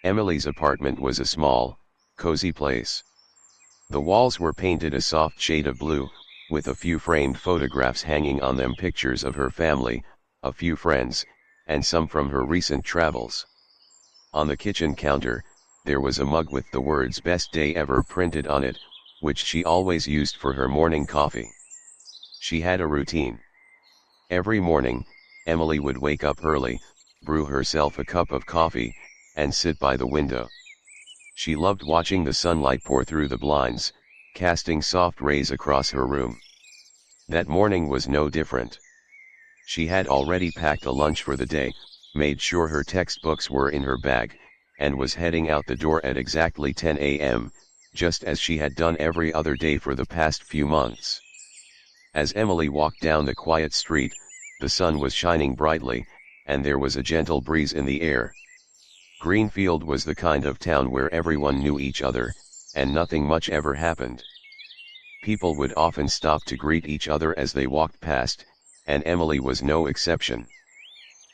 Emily's apartment was a small, cozy place. The walls were painted a soft shade of blue, with a few framed photographs hanging on them, pictures of her family, a few friends, and some from her recent travels. On the kitchen counter, there was a mug with the words "Best Day Ever" printed on it, which she always used for her morning coffee. She had a routine. Every morning, Emily would wake up early, brew herself a cup of coffee, and sit by the window. She loved watching the sunlight pour through the blinds, casting soft rays across her room. That morning was no different. She had already packed a lunch for the day, made sure her textbooks were in her bag, and was heading out the door at exactly 10 a.m., just as she had done every other day for the past few months. As Emily walked down the quiet street, the sun was shining brightly, and there was a gentle breeze in the air. Greenfield was the kind of town where everyone knew each other, and nothing much ever happened. People would often stop to greet each other as they walked past, and Emily was no exception.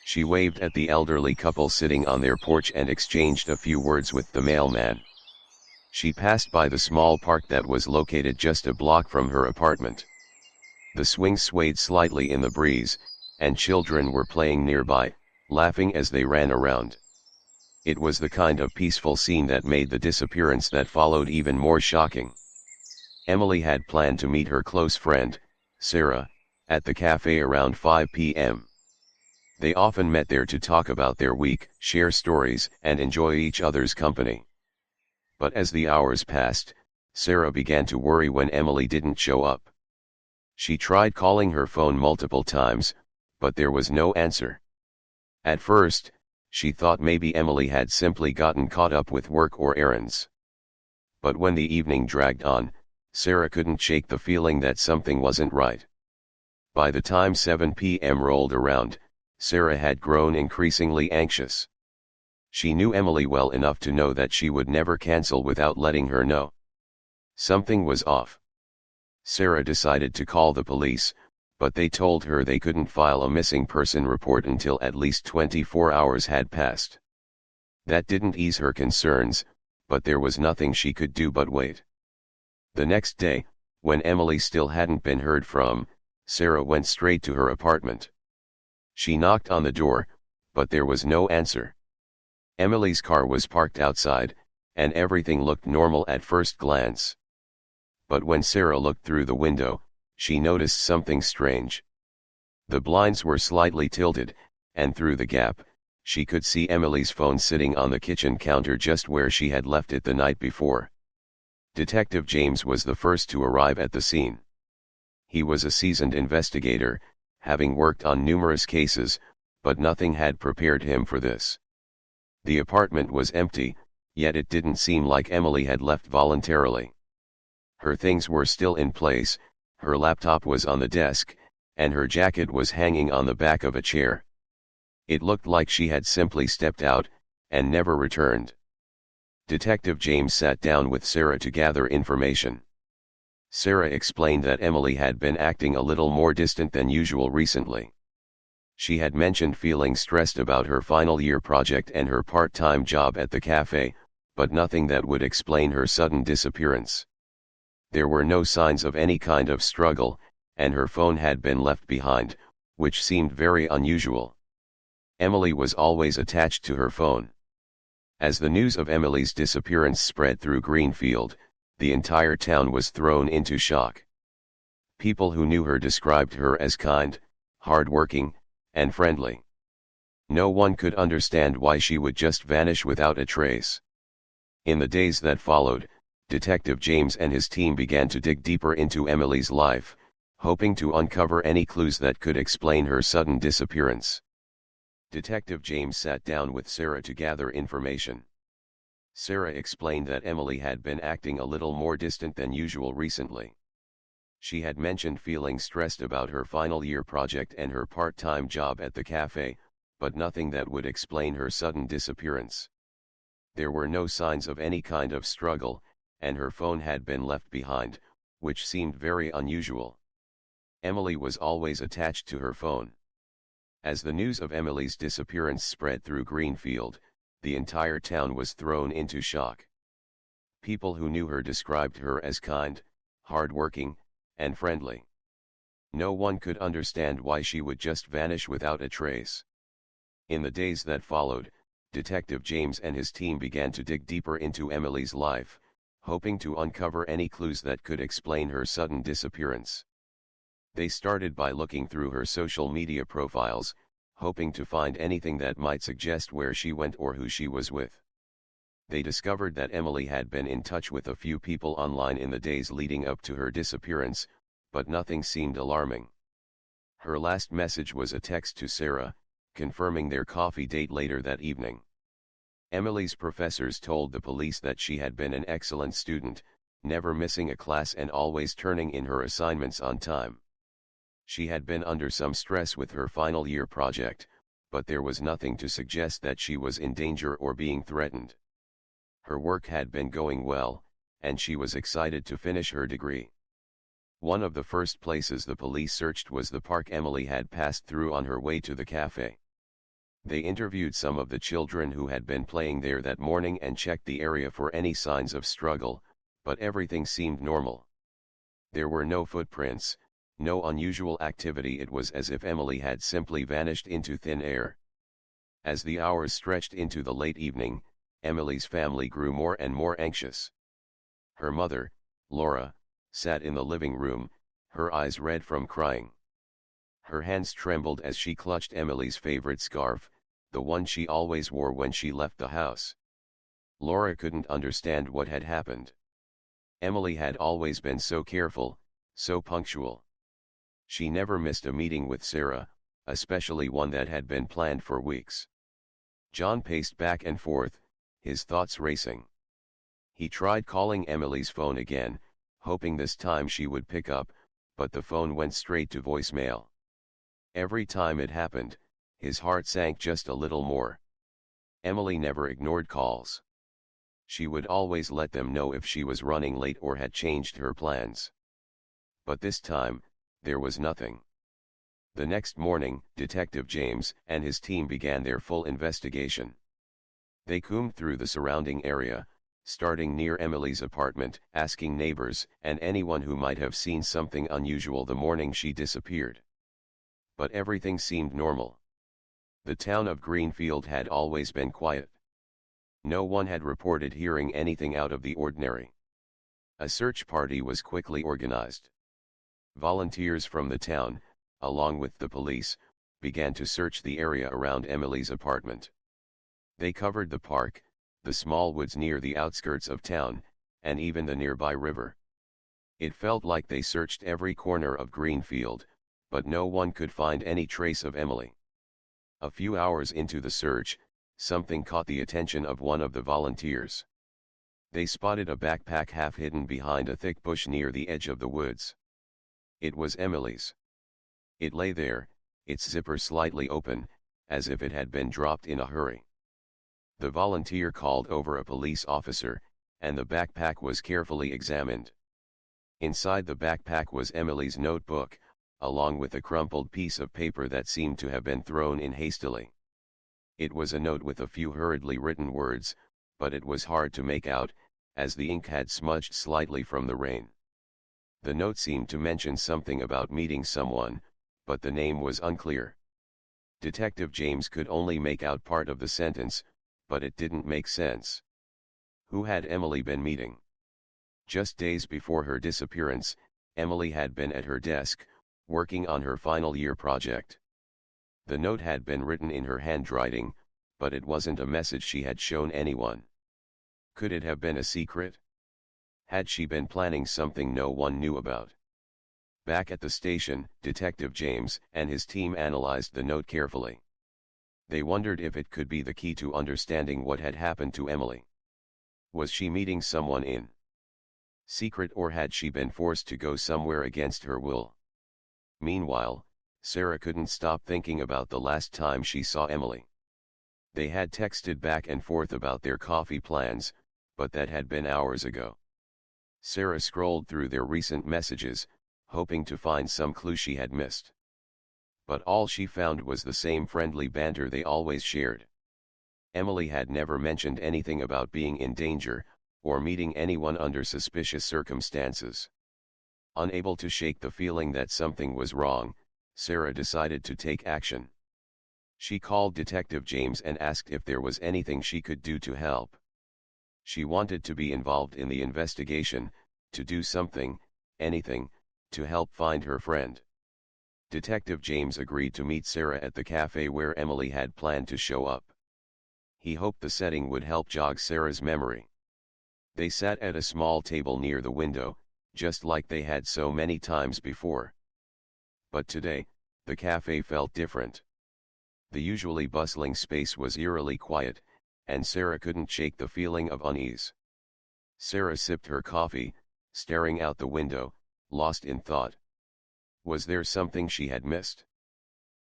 She waved at the elderly couple sitting on their porch and exchanged a few words with the mailman. She passed by the small park that was located just a block from her apartment. The swing swayed slightly in the breeze, and children were playing nearby, laughing as they ran around. It was the kind of peaceful scene that made the disappearance that followed even more shocking. Emily had planned to meet her close friend, Sarah, at the cafe around 5 p.m. They often met there to talk about their week, share stories, and enjoy each other's company. But as the hours passed, Sarah began to worry when Emily didn't show up. She tried calling her phone multiple times, but there was no answer. At first, she thought maybe Emily had simply gotten caught up with work or errands. But when the evening dragged on, Sarah couldn't shake the feeling that something wasn't right. By the time 7 p.m. rolled around, Sarah had grown increasingly anxious. She knew Emily well enough to know that she would never cancel without letting her know. Something was off. Sarah decided to call the police, but they told her they couldn't file a missing person report until at least 24 hours had passed. That didn't ease her concerns, but there was nothing she could do but wait. The next day, when Emily still hadn't been heard from, Sarah went straight to her apartment. She knocked on the door, but there was no answer. Emily's car was parked outside, and everything looked normal at first glance. But when Sarah looked through the window, she noticed something strange. The blinds were slightly tilted, and through the gap, she could see Emily's phone sitting on the kitchen counter just where she had left it the night before. Detective James was the first to arrive at the scene. He was a seasoned investigator, having worked on numerous cases, but nothing had prepared him for this. The apartment was empty, yet it didn't seem like Emily had left voluntarily. Her things were still in place, her laptop was on the desk, and her jacket was hanging on the back of a chair. It looked like she had simply stepped out, and never returned. Detective James sat down with Sarah to gather information. Sarah explained that Emily had been acting a little more distant than usual recently. She had mentioned feeling stressed about her final year project and her part-time job at the cafe, but nothing that would explain her sudden disappearance. There were no signs of any kind of struggle, and her phone had been left behind, which seemed very unusual. Emily was always attached to her phone. As the news of Emily's disappearance spread through Greenfield, the entire town was thrown into shock. People who knew her described her as kind, hardworking, and friendly. No one could understand why she would just vanish without a trace. In the days that followed, Detective James and his team began to dig deeper into Emily's life, hoping to uncover any clues that could explain her sudden disappearance. Detective James sat down with Sarah to gather information. Sarah explained that Emily had been acting a little more distant than usual recently. She had mentioned feeling stressed about her final year project and her part-time job at the cafe, but nothing that would explain her sudden disappearance. There were no signs of any kind of struggle, and her phone had been left behind, which seemed very unusual. Emily was always attached to her phone. As the news of Emily's disappearance spread through Greenfield, the entire town was thrown into shock. People who knew her described her as kind, hard-working, and friendly. No one could understand why she would just vanish without a trace. In the days that followed, Detective James and his team began to dig deeper into Emily's life, hoping to uncover any clues that could explain her sudden disappearance. They started by looking through her social media profiles, hoping to find anything that might suggest where she went or who she was with. They discovered that Emily had been in touch with a few people online in the days leading up to her disappearance, but nothing seemed alarming. Her last message was a text to Sarah, confirming their coffee date later that evening. Emily's professors told the police that she had been an excellent student, never missing a class and always turning in her assignments on time. She had been under some stress with her final year project, but there was nothing to suggest that she was in danger or being threatened. Her work had been going well, and she was excited to finish her degree. One of the first places the police searched was the park Emily had passed through on her way to the cafe. They interviewed some of the children who had been playing there that morning and checked the area for any signs of struggle, but everything seemed normal. There were no footprints, no unusual activity. It was as if Emily had simply vanished into thin air. As the hours stretched into the late evening, Emily's family grew more and more anxious. Her mother, Laura, sat in the living room, her eyes red from crying. Her hands trembled as she clutched Emily's favorite scarf, the one she always wore when she left the house. Laura couldn't understand what had happened. Emily had always been so careful, so punctual. She never missed a meeting with Sarah, especially one that had been planned for weeks. John paced back and forth, his thoughts racing. He tried calling Emily's phone again, hoping this time she would pick up, but the phone went straight to voicemail. Every time it happened, his heart sank just a little more. Emily never ignored calls. She would always let them know if she was running late or had changed her plans. But this time, there was nothing. The next morning, Detective James and his team began their full investigation. They combed through the surrounding area, starting near Emily's apartment, asking neighbors and anyone who might have seen something unusual the morning she disappeared. But everything seemed normal. The town of Greenfield had always been quiet. No one had reported hearing anything out of the ordinary. A search party was quickly organized. Volunteers from the town, along with the police, began to search the area around Emily's apartment. They covered the park, the small woods near the outskirts of town, and even the nearby river. It felt like they searched every corner of Greenfield, but no one could find any trace of Emily. A few hours into the search, something caught the attention of one of the volunteers. They spotted a backpack half hidden behind a thick bush near the edge of the woods. It was Emily's. It lay there, its zipper slightly open, as if it had been dropped in a hurry. The volunteer called over a police officer, and the backpack was carefully examined. Inside the backpack was Emily's notebook, along with a crumpled piece of paper that seemed to have been thrown in hastily. It was a note with a few hurriedly written words, but it was hard to make out, as the ink had smudged slightly from the rain. The note seemed to mention something about meeting someone, but the name was unclear. Detective James could only make out part of the sentence, but it didn't make sense. Who had Emily been meeting? Just days before her disappearance, Emily had been at her desk, working on her final year project. The note had been written in her handwriting, but it wasn't a message she had shown anyone. Could it have been a secret? Had she been planning something no one knew about? Back at the station, Detective James and his team analyzed the note carefully. They wondered if it could be the key to understanding what had happened to Emily. Was she meeting someone in secret, or had she been forced to go somewhere against her will? Meanwhile, Sarah couldn't stop thinking about the last time she saw Emily. They had texted back and forth about their coffee plans, but that had been hours ago. Sarah scrolled through their recent messages, hoping to find some clue she had missed. But all she found was the same friendly banter they always shared. Emily had never mentioned anything about being in danger, or meeting anyone under suspicious circumstances. Unable to shake the feeling that something was wrong, Sarah decided to take action. She called Detective James and asked if there was anything she could do to help. She wanted to be involved in the investigation, to do something, anything, to help find her friend. Detective James agreed to meet Sarah at the cafe where Emily had planned to show up. He hoped the setting would help jog Sarah's memory. They sat at a small table near the window, just like they had so many times before. But today, the cafe felt different. The usually bustling space was eerily quiet, and Sarah couldn't shake the feeling of unease. Sarah sipped her coffee, staring out the window, lost in thought. Was there something she had missed?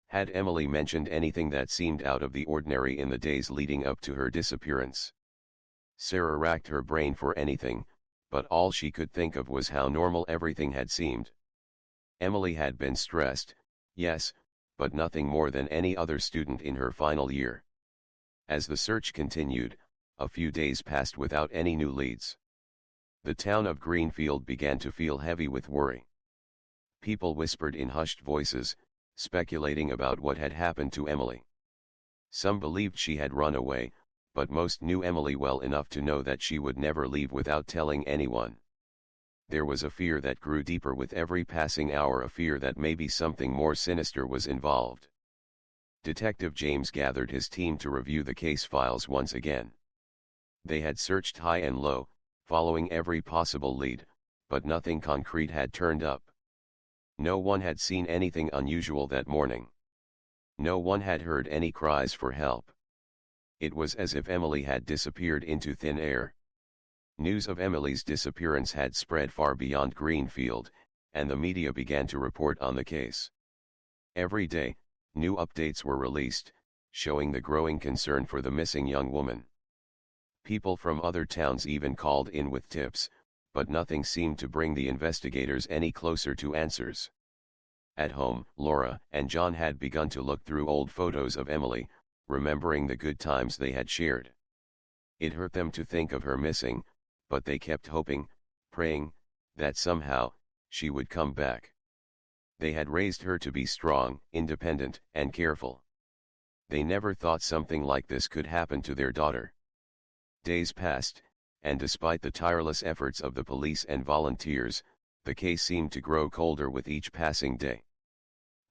Had Emily mentioned anything that seemed out of the ordinary in the days leading up to her disappearance? Sarah racked her brain for anything, but all she could think of was how normal everything had seemed. Emily had been stressed, yes, but nothing more than any other student in her final year. As the search continued, a few days passed without any new leads. The town of Greenfield began to feel heavy with worry. People whispered in hushed voices, speculating about what had happened to Emily. Some believed she had run away, but most knew Emily well enough to know that she would never leave without telling anyone. There was a fear that grew deeper with every passing hour, a fear that maybe something more sinister was involved. Detective James gathered his team to review the case files once again. They had searched high and low, following every possible lead, but nothing concrete had turned up. No one had seen anything unusual that morning. No one had heard any cries for help. It was as if Emily had disappeared into thin air. News of Emily's disappearance had spread far beyond Greenfield, and the media began to report on the case. Every day, new updates were released, showing the growing concern for the missing young woman. People from other towns even called in with tips, but nothing seemed to bring the investigators any closer to answers. At home, Laura and John had begun to look through old photos of Emily, remembering the good times they had shared. It hurt them to think of her missing, but they kept hoping, praying, that somehow, she would come back. They had raised her to be strong, independent, and careful. They never thought something like this could happen to their daughter. Days passed, and despite the tireless efforts of the police and volunteers, the case seemed to grow colder with each passing day.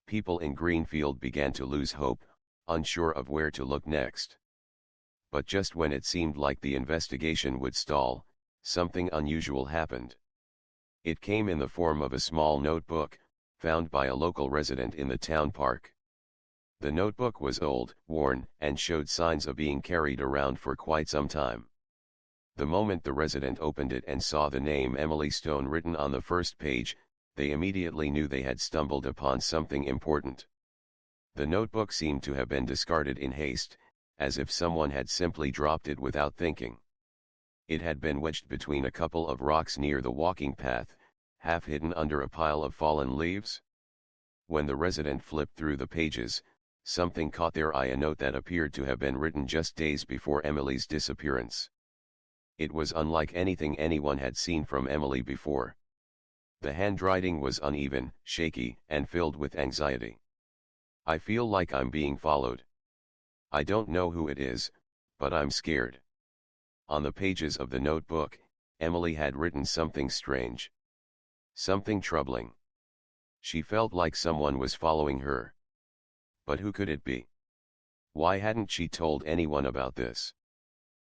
People in Greenfield began to lose hope, unsure of where to look next. But just when it seemed like the investigation would stall, something unusual happened. It came in the form of a small notebook, found by a local resident in the town park. The notebook was old, worn, and showed signs of being carried around for quite some time. The moment the resident opened it and saw the name Emily Stone written on the first page, they immediately knew they had stumbled upon something important. The notebook seemed to have been discarded in haste, as if someone had simply dropped it without thinking. It had been wedged between a couple of rocks near the walking path, half hidden under a pile of fallen leaves. When the resident flipped through the pages, something caught their eye, a note that appeared to have been written just days before Emily's disappearance. It was unlike anything anyone had seen from Emily before. The handwriting was uneven, shaky, and filled with anxiety. "I feel like I'm being followed. I don't know who it is, but I'm scared." On the pages of the notebook, Emily had written something strange. Something troubling. She felt like someone was following her. But who could it be? Why hadn't she told anyone about this?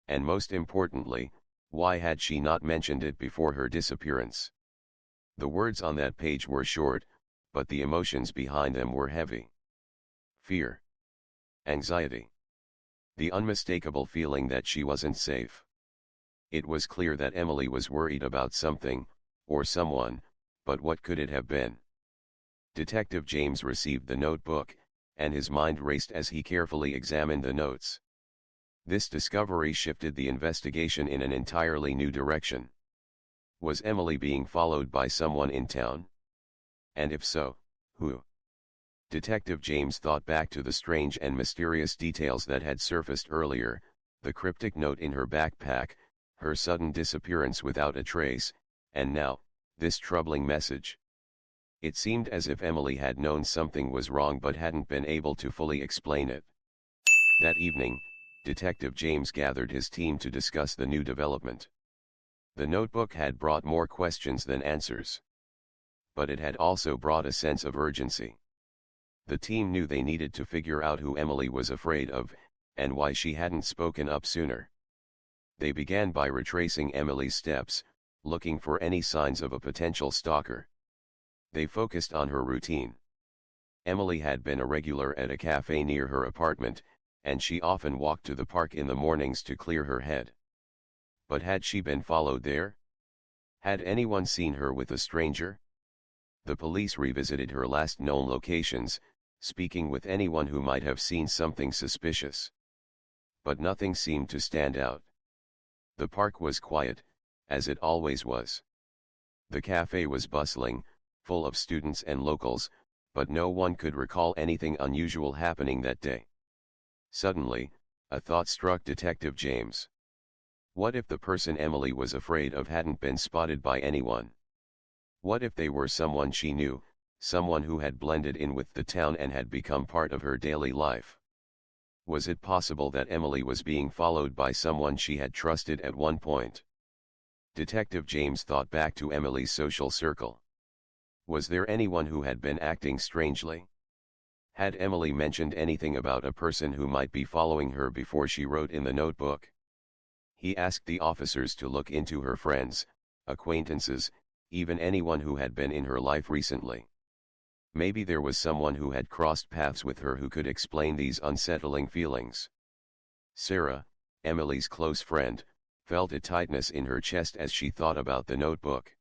And most importantly, why had she not mentioned it before her disappearance? The words on that page were short, but the emotions behind them were heavy. Fear. Anxiety. The unmistakable feeling that she wasn't safe. It was clear that Emily was worried about something, or someone, but what could it have been? Detective James received the notebook, and his mind raced as he carefully examined the notes. This discovery shifted the investigation in an entirely new direction. Was Emily being followed by someone in town? And if so, who? Detective James thought back to the strange and mysterious details that had surfaced earlier, the cryptic note in her backpack, her sudden disappearance without a trace, and now, this troubling message. It seemed as if Emily had known something was wrong but hadn't been able to fully explain it. That evening, Detective James gathered his team to discuss the new development. The notebook had brought more questions than answers. But it had also brought a sense of urgency. The team knew they needed to figure out who Emily was afraid of, and why she hadn't spoken up sooner. They began by retracing Emily's steps, looking for any signs of a potential stalker. They focused on her routine. Emily had been a regular at a cafe near her apartment, and she often walked to the park in the mornings to clear her head. But had she been followed there? Had anyone seen her with a stranger? The police revisited her last known locations, speaking with anyone who might have seen something suspicious. But nothing seemed to stand out. The park was quiet, as it always was. The cafe was bustling, full of students and locals, but no one could recall anything unusual happening that day. Suddenly, a thought struck Detective James. What if the person Emily was afraid of hadn't been spotted by anyone? What if they were someone she knew, someone who had blended in with the town and had become part of her daily life? Was it possible that Emily was being followed by someone she had trusted at one point? Detective James thought back to Emily's social circle. Was there anyone who had been acting strangely? Had Emily mentioned anything about a person who might be following her before she wrote in the notebook? He asked the officers to look into her friends, acquaintances, even anyone who had been in her life recently. Maybe there was someone who had crossed paths with her who could explain these unsettling feelings. Sarah, Emily's close friend, felt a tightness in her chest as she thought about the notebook.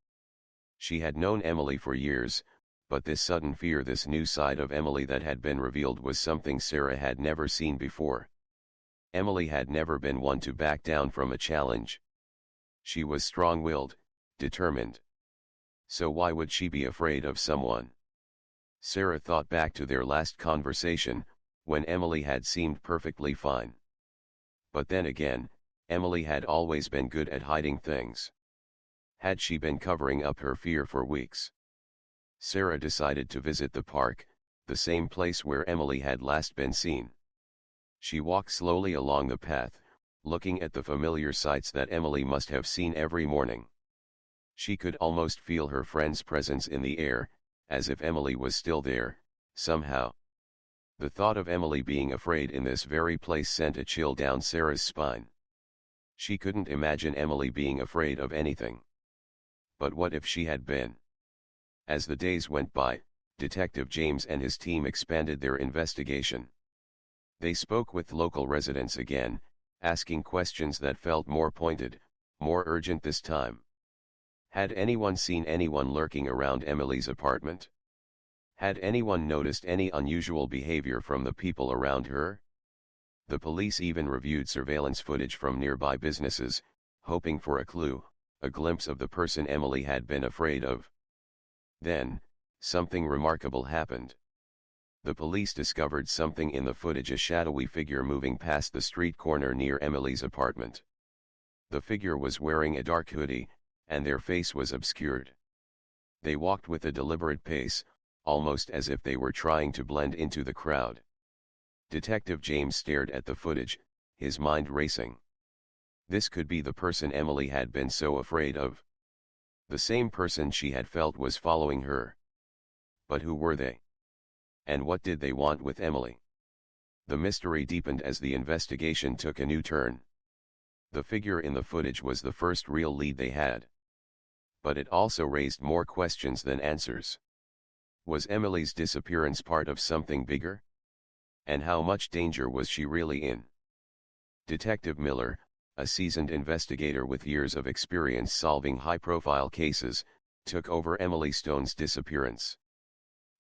She had known Emily for years, but this sudden fear, this new side of Emily that had been revealed, was something Sarah had never seen before. Emily had never been one to back down from a challenge. She was strong-willed, determined. So why would she be afraid of someone? Sarah thought back to their last conversation, when Emily had seemed perfectly fine. But then again, Emily had always been good at hiding things. Had she been covering up her fear for weeks? Sarah decided to visit the park, the same place where Emily had last been seen. She walked slowly along the path, looking at the familiar sights that Emily must have seen every morning. She could almost feel her friend's presence in the air, as if Emily was still there, somehow. The thought of Emily being afraid in this very place sent a chill down Sarah's spine. She couldn't imagine Emily being afraid of anything. But what if she had been? As the days went by, Detective James and his team expanded their investigation. They spoke with local residents again, asking questions that felt more pointed, more urgent this time. Had anyone seen anyone lurking around Emily's apartment? Had anyone noticed any unusual behavior from the people around her? The police even reviewed surveillance footage from nearby businesses, hoping for a clue, a glimpse of the person Emily had been afraid of. Then, something remarkable happened. The police discovered something in the footage, a shadowy figure moving past the street corner near Emily's apartment. The figure was wearing a dark hoodie, and their face was obscured. They walked with a deliberate pace, almost as if they were trying to blend into the crowd. Detective James stared at the footage, his mind racing. This could be the person Emily had been so afraid of. The same person she had felt was following her. But who were they? And what did they want with Emily? The mystery deepened as the investigation took a new turn. The figure in the footage was the first real lead they had. But it also raised more questions than answers. Was Emily's disappearance part of something bigger? And how much danger was she really in? Detective Miller, a seasoned investigator with years of experience solving high-profile cases, took over Emily Stone's disappearance.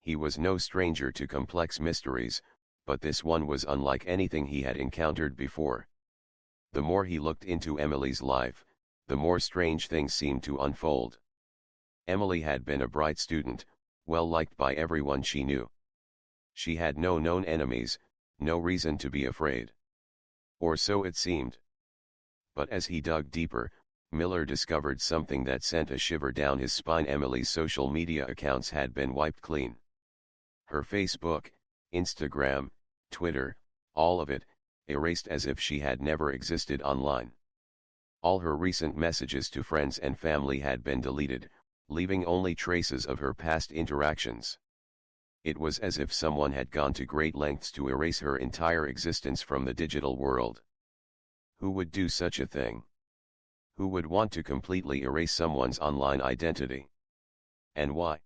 He was no stranger to complex mysteries, but this one was unlike anything he had encountered before. The more he looked into Emily's life, the more strange things seemed to unfold. Emily had been a bright student, well liked by everyone she knew. She had no known enemies, no reason to be afraid. Or so it seemed. But as he dug deeper, Miller discovered something that sent a shiver down his spine. Emily's social media accounts had been wiped clean. Her Facebook, Instagram, Twitter, all of it, erased as if she had never existed online. All her recent messages to friends and family had been deleted, leaving only traces of her past interactions. It was as if someone had gone to great lengths to erase her entire existence from the digital world. Who would do such a thing? Who would want to completely erase someone's online identity? And why?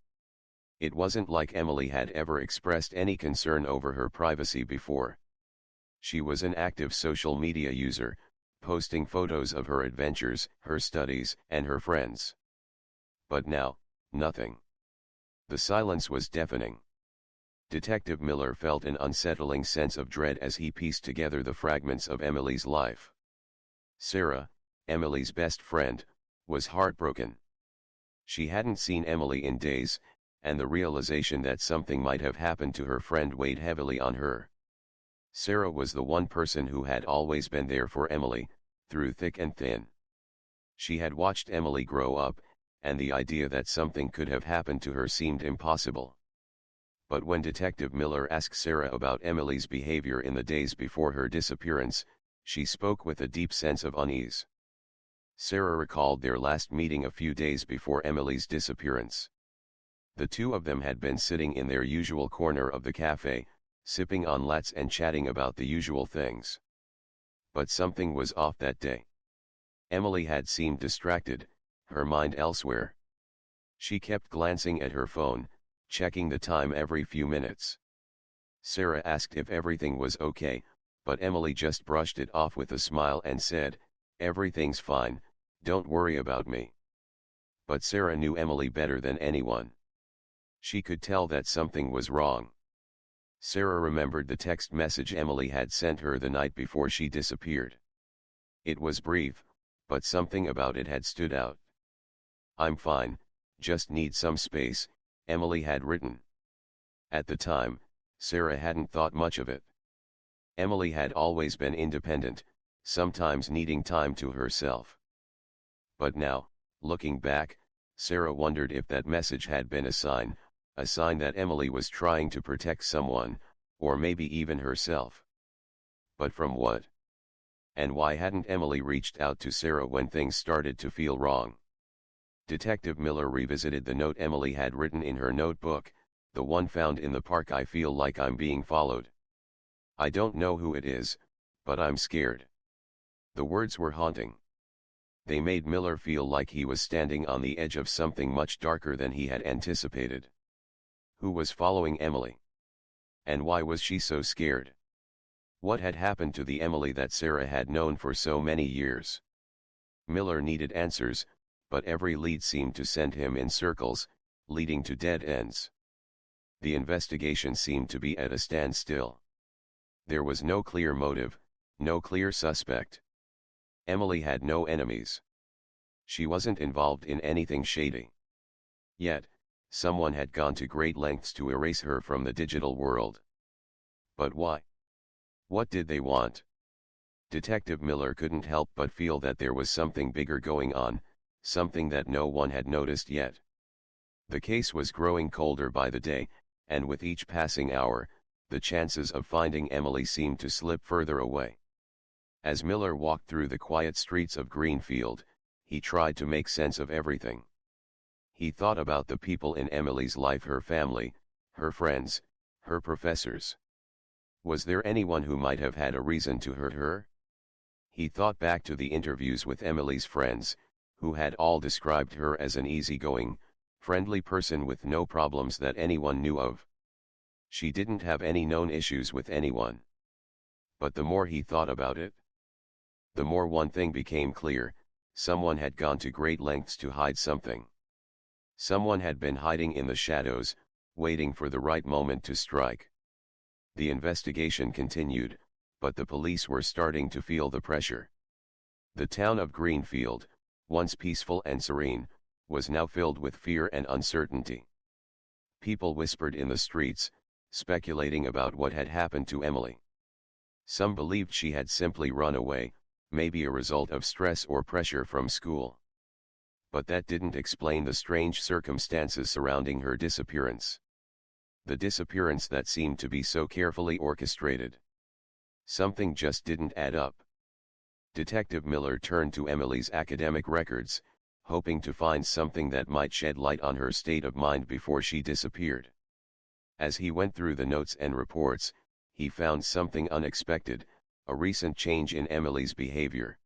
It wasn't like Emily had ever expressed any concern over her privacy before. She was an active social media user, posting photos of her adventures, her studies, and her friends. But now, nothing. The silence was deafening. Detective Miller felt an unsettling sense of dread as he pieced together the fragments of Emily's life. Sarah, Emily's best friend, was heartbroken. She hadn't seen Emily in days, and the realization that something might have happened to her friend weighed heavily on her. Sarah was the one person who had always been there for Emily, through thick and thin. She had watched Emily grow up, and the idea that something could have happened to her seemed impossible. But when Detective Miller asked Sarah about Emily's behavior in the days before her disappearance, she spoke with a deep sense of unease. Sarah recalled their last meeting a few days before Emily's disappearance. The two of them had been sitting in their usual corner of the cafe, sipping on lattes and chatting about the usual things. But something was off that day. Emily had seemed distracted, her mind elsewhere. She kept glancing at her phone, checking the time every few minutes. Sarah asked if everything was okay, but Emily just brushed it off with a smile and said, "Everything's fine, don't worry about me." But Sarah knew Emily better than anyone. She could tell that something was wrong. Sarah remembered the text message Emily had sent her the night before she disappeared. It was brief, but something about it had stood out. "I'm fine, just need some space," Emily had written. At the time, Sarah hadn't thought much of it. Emily had always been independent, sometimes needing time to herself. But now, looking back, Sarah wondered if that message had been a sign that Emily was trying to protect someone, or maybe even herself. But from what? And why hadn't Emily reached out to Sarah when things started to feel wrong? Detective Miller revisited the note Emily had written in her notebook, the one found in the park. "I feel like I'm being followed. I don't know who it is, but I'm scared." The words were haunting. They made Miller feel like he was standing on the edge of something much darker than he had anticipated. Who was following Emily? And why was she so scared? What had happened to the Emily that Sarah had known for so many years? Miller needed answers, but every lead seemed to send him in circles, leading to dead ends. The investigation seemed to be at a standstill. There was no clear motive, no clear suspect. Emily had no enemies. She wasn't involved in anything shady. Yet, someone had gone to great lengths to erase her from the digital world. But why? What did they want? Detective Miller couldn't help but feel that there was something bigger going on, something that no one had noticed yet. The case was growing colder by the day, and with each passing hour, the chances of finding Emily seemed to slip further away. As Miller walked through the quiet streets of Greenfield, he tried to make sense of everything. He thought about the people in Emily's life: her family, her friends, her professors. Was there anyone who might have had a reason to hurt her? He thought back to the interviews with Emily's friends, who had all described her as an easygoing, friendly person with no problems that anyone knew of. She didn't have any known issues with anyone. But the more he thought about it, the more one thing became clear: someone had gone to great lengths to hide something. Someone had been hiding in the shadows, waiting for the right moment to strike. The investigation continued, but the police were starting to feel the pressure. The town of Greenfield, once peaceful and serene, was now filled with fear and uncertainty. People whispered in the streets, speculating about what had happened to Emily. Some believed she had simply run away, maybe a result of stress or pressure from school. But that didn't explain the strange circumstances surrounding her disappearance. The disappearance that seemed to be so carefully orchestrated. Something just didn't add up. Detective Miller turned to Emily's academic records, hoping to find something that might shed light on her state of mind before she disappeared. As he went through the notes and reports, he found something unexpected, a recent change in Emily's behavior.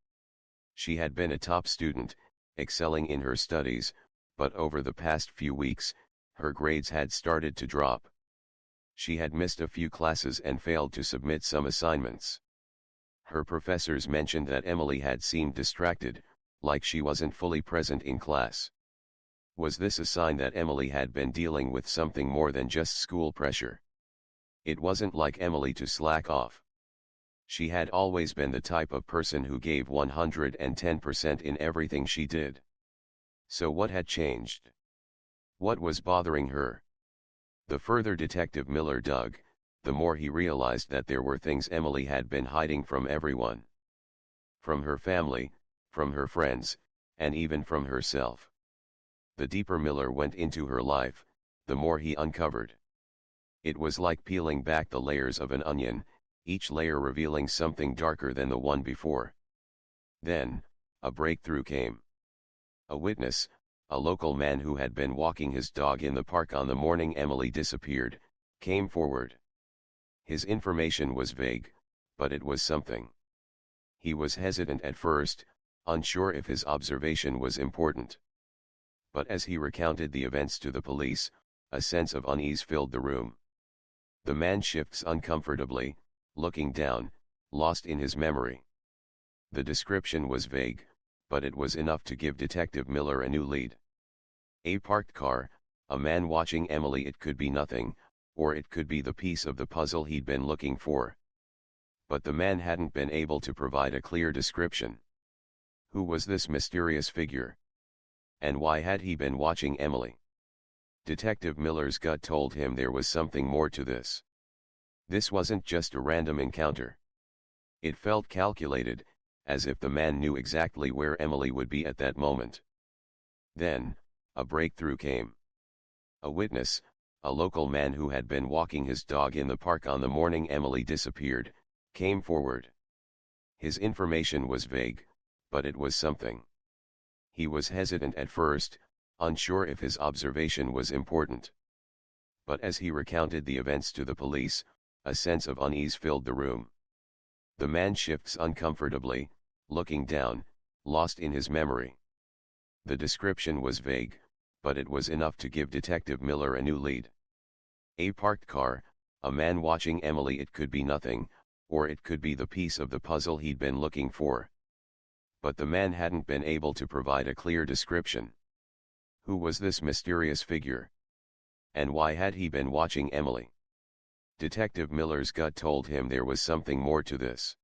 She had been a top student, excelling in her studies, but over the past few weeks, her grades had started to drop. She had missed a few classes and failed to submit some assignments. Her professors mentioned that Emily had seemed distracted, like she wasn't fully present in class. Was this a sign that Emily had been dealing with something more than just school pressure? It wasn't like Emily to slack off. She had always been the type of person who gave 110% in everything she did. So what had changed? What was bothering her? The further Detective Miller dug, the more he realized that there were things Emily had been hiding from everyone. From her family, from her friends, and even from herself. The deeper Miller went into her life, the more he uncovered. It was like peeling back the layers of an onion, each layer revealing something darker than the one before. Then, a breakthrough came. A witness, a local man who had been walking his dog in the park on the morning Emily disappeared, came forward. His information was vague, but it was something. He was hesitant at first, unsure if his observation was important. But as he recounted the events to the police, a sense of unease filled the room. The man shifts uncomfortably, looking down, lost in his memory. The description was vague, but it was enough to give Detective Miller a new lead. A parked car, a man watching Emily. It could be nothing, or it could be the piece of the puzzle he'd been looking for. But the man hadn't been able to provide a clear description. Who was this mysterious figure? And why had he been watching Emily? Detective Miller's gut told him there was something more to this. This wasn't just a random encounter. It felt calculated, as if the man knew exactly where Emily would be at that moment. Then, a breakthrough came. A witness, a local man who had been walking his dog in the park on the morning Emily disappeared, came forward. His information was vague, but it was something. He was hesitant at first, unsure if his observation was important. But as he recounted the events to the police, a sense of unease filled the room. The man shifts uncomfortably, looking down, lost in his memory. The description was vague, but it was enough to give Detective Miller a new lead. A parked car, a man watching Emily. It could be nothing, or it could be the piece of the puzzle he'd been looking for. But the man hadn't been able to provide a clear description. Who was this mysterious figure? And why had he been watching Emily? Detective Miller's gut told him there was something more to this.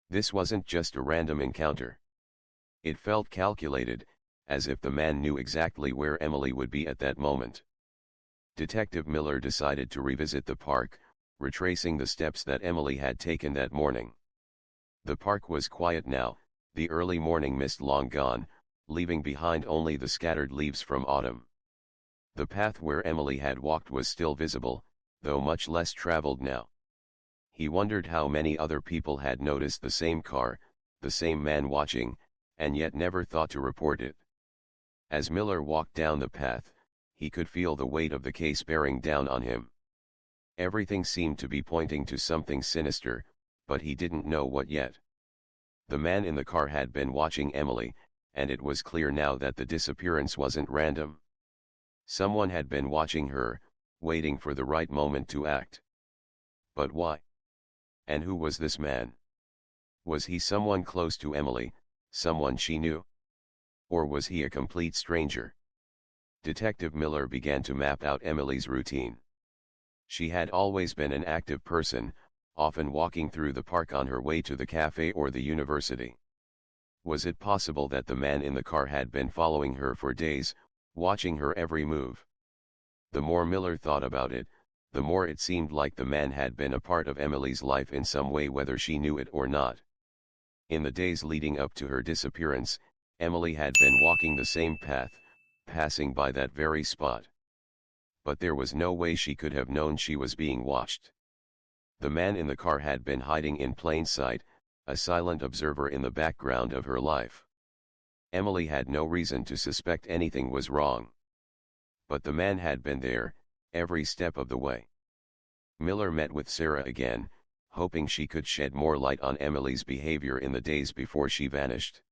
This wasn't just a random encounter. It felt calculated, as if the man knew exactly where Emily would be at that moment. Detective Miller decided to revisit the park, retracing the steps that Emily had taken that morning. The park was quiet now, the early morning mist long gone, leaving behind only the scattered leaves from autumn. The path where Emily had walked was still visible, though much less traveled now. He wondered how many other people had noticed the same car, the same man watching, and yet never thought to report it. As Miller walked down the path, he could feel the weight of the case bearing down on him. Everything seemed to be pointing to something sinister, but he didn't know what yet. The man in the car had been watching Emily, and it was clear now that the disappearance wasn't random. Someone had been watching her, waiting for the right moment to act. But why? And who was this man? Was he someone close to Emily, someone she knew? Or was he a complete stranger? Detective Miller began to map out Emily's routine. She had always been an active person, often walking through the park on her way to the cafe or the university. Was it possible that the man in the car had been following her for days, watching her every move? The more Miller thought about it, the more it seemed like the man had been a part of Emily's life in some way, whether she knew it or not. In the days leading up to her disappearance, Emily had been walking the same path, passing by that very spot. But there was no way she could have known she was being watched. The man in the car had been hiding in plain sight, a silent observer in the background of her life. Emily had no reason to suspect anything was wrong. But the man had been there, every step of the way. Miller met with Sarah again, hoping she could shed more light on Emily's behavior in the days before she vanished.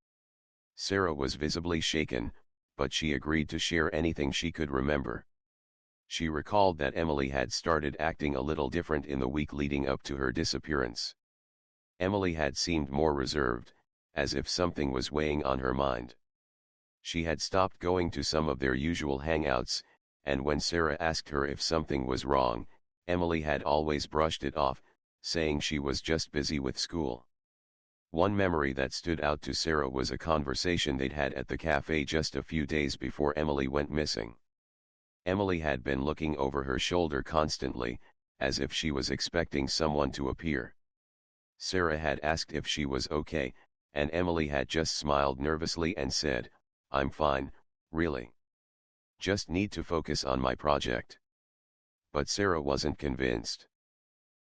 Sarah was visibly shaken, but she agreed to share anything she could remember. She recalled that Emily had started acting a little different in the week leading up to her disappearance. Emily had seemed more reserved, as if something was weighing on her mind. She had stopped going to some of their usual hangouts, and when Sarah asked her if something was wrong, Emily had always brushed it off, saying she was just busy with school. One memory that stood out to Sarah was a conversation they'd had at the cafe just a few days before Emily went missing. Emily had been looking over her shoulder constantly, as if she was expecting someone to appear. Sarah had asked if she was okay, and Emily had just smiled nervously and said, "I'm fine, really. Just need to focus on my project." But Sarah wasn't convinced.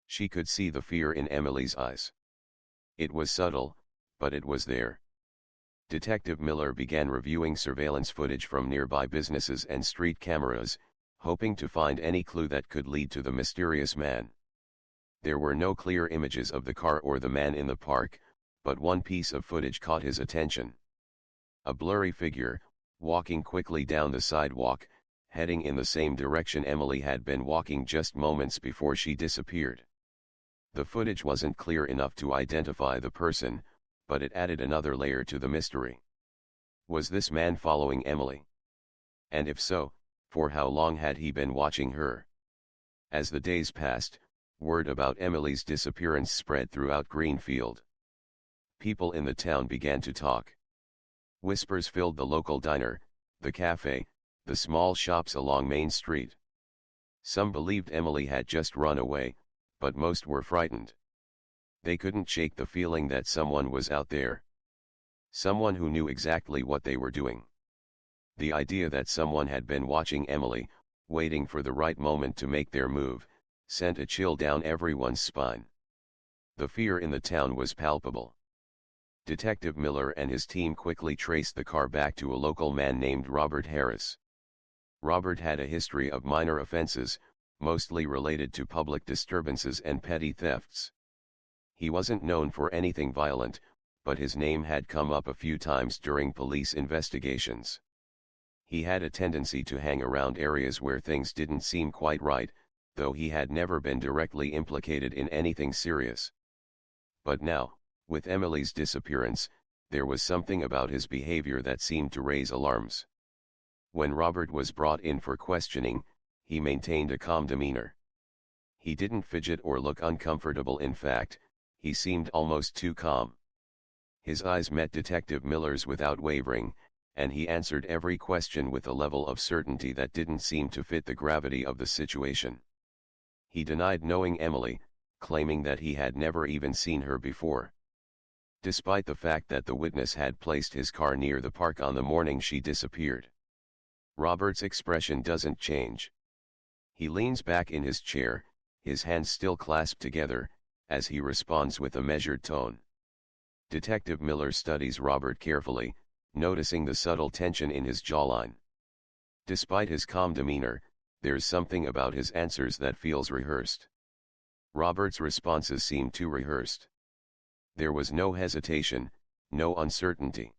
She could see the fear in Emily's eyes. It was subtle, but it was there. Detective Miller began reviewing surveillance footage from nearby businesses and street cameras, hoping to find any clue that could lead to the mysterious man. There were no clear images of the car or the man in the park, but one piece of footage caught his attention. A blurry figure, walking quickly down the sidewalk, heading in the same direction Emily had been walking just moments before she disappeared. The footage wasn't clear enough to identify the person, but it added another layer to the mystery. Was this man following Emily? And if so, for how long had he been watching her? As the days passed, word about Emily's disappearance spread throughout Greenfield. People in the town began to talk. Whispers filled the local diner, the cafe, the small shops along Main Street. Some believed Emily had just run away, but most were frightened. They couldn't shake the feeling that someone was out there. Someone who knew exactly what they were doing. The idea that someone had been watching Emily, waiting for the right moment to make their move, sent a chill down everyone's spine. The fear in the town was palpable. Detective Miller and his team quickly traced the car back to a local man named Robert Harris. Robert had a history of minor offenses, mostly related to public disturbances and petty thefts. He wasn't known for anything violent, but his name had come up a few times during police investigations. He had a tendency to hang around areas where things didn't seem quite right, though he had never been directly implicated in anything serious. But now, with Emily's disappearance, there was something about his behavior that seemed to raise alarms. When Robert was brought in for questioning, he maintained a calm demeanor. He didn't fidget or look uncomfortable. In fact, he seemed almost too calm. His eyes met Detective Miller's without wavering, and he answered every question with a level of certainty that didn't seem to fit the gravity of the situation. He denied knowing Emily, claiming that he had never even seen her before. Despite the fact that the witness had placed his car near the park on the morning she disappeared. Robert's expression doesn't change. He leans back in his chair, his hands still clasped together, as he responds with a measured tone. Detective Miller studies Robert carefully, noticing the subtle tension in his jawline. Despite his calm demeanor, there's something about his answers that feels rehearsed. Robert's responses seem too rehearsed. There was no hesitation, no uncertainty.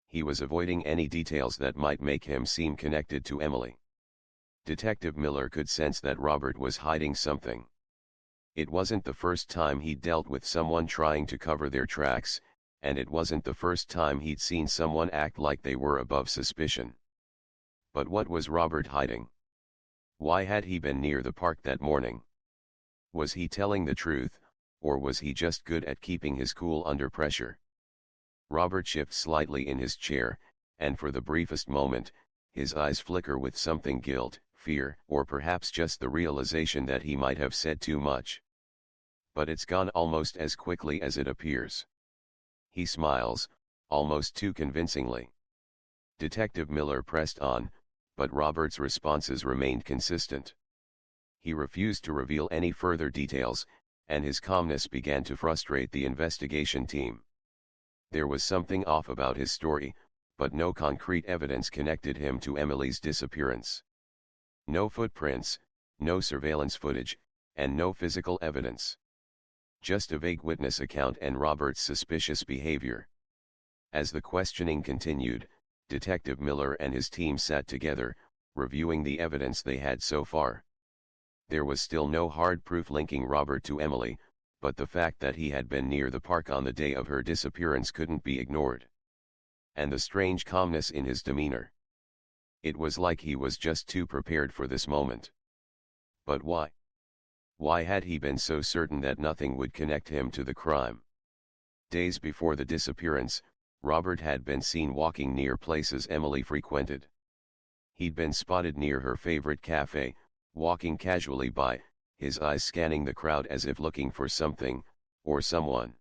He was avoiding any details that might make him seem connected to Emily. Detective Miller could sense that Robert was hiding something. It wasn't the first time he'd dealt with someone trying to cover their tracks, and it wasn't the first time he'd seen someone act like they were above suspicion. But what was Robert hiding? Why had he been near the park that morning? Was he telling the truth, or was he just good at keeping his cool under pressure? Robert shifts slightly in his chair, and for the briefest moment, his eyes flicker with something: guilt, fear, or perhaps just the realization that he might have said too much. But it's gone almost as quickly as it appears. He smiles, almost too convincingly. Detective Miller pressed on, but Robert's responses remained consistent. He refused to reveal any further details, and his calmness began to frustrate the investigation team. There was something off about his story, but no concrete evidence connected him to Emily's disappearance. No footprints, no surveillance footage, and no physical evidence. Just a vague witness account and Robert's suspicious behavior. As the questioning continued, Detective Miller and his team sat together, reviewing the evidence they had so far. There was still no hard proof linking Robert to Emily, but the fact that he had been near the park on the day of her disappearance couldn't be ignored. And the strange calmness in his demeanor. It was like he was just too prepared for this moment. But why? Why had he been so certain that nothing would connect him to the crime? Days before the disappearance, Robert had been seen walking near places Emily frequented. He'd been spotted near her favorite cafe, walking casually by, his eyes scanning the crowd as if looking for something, or someone.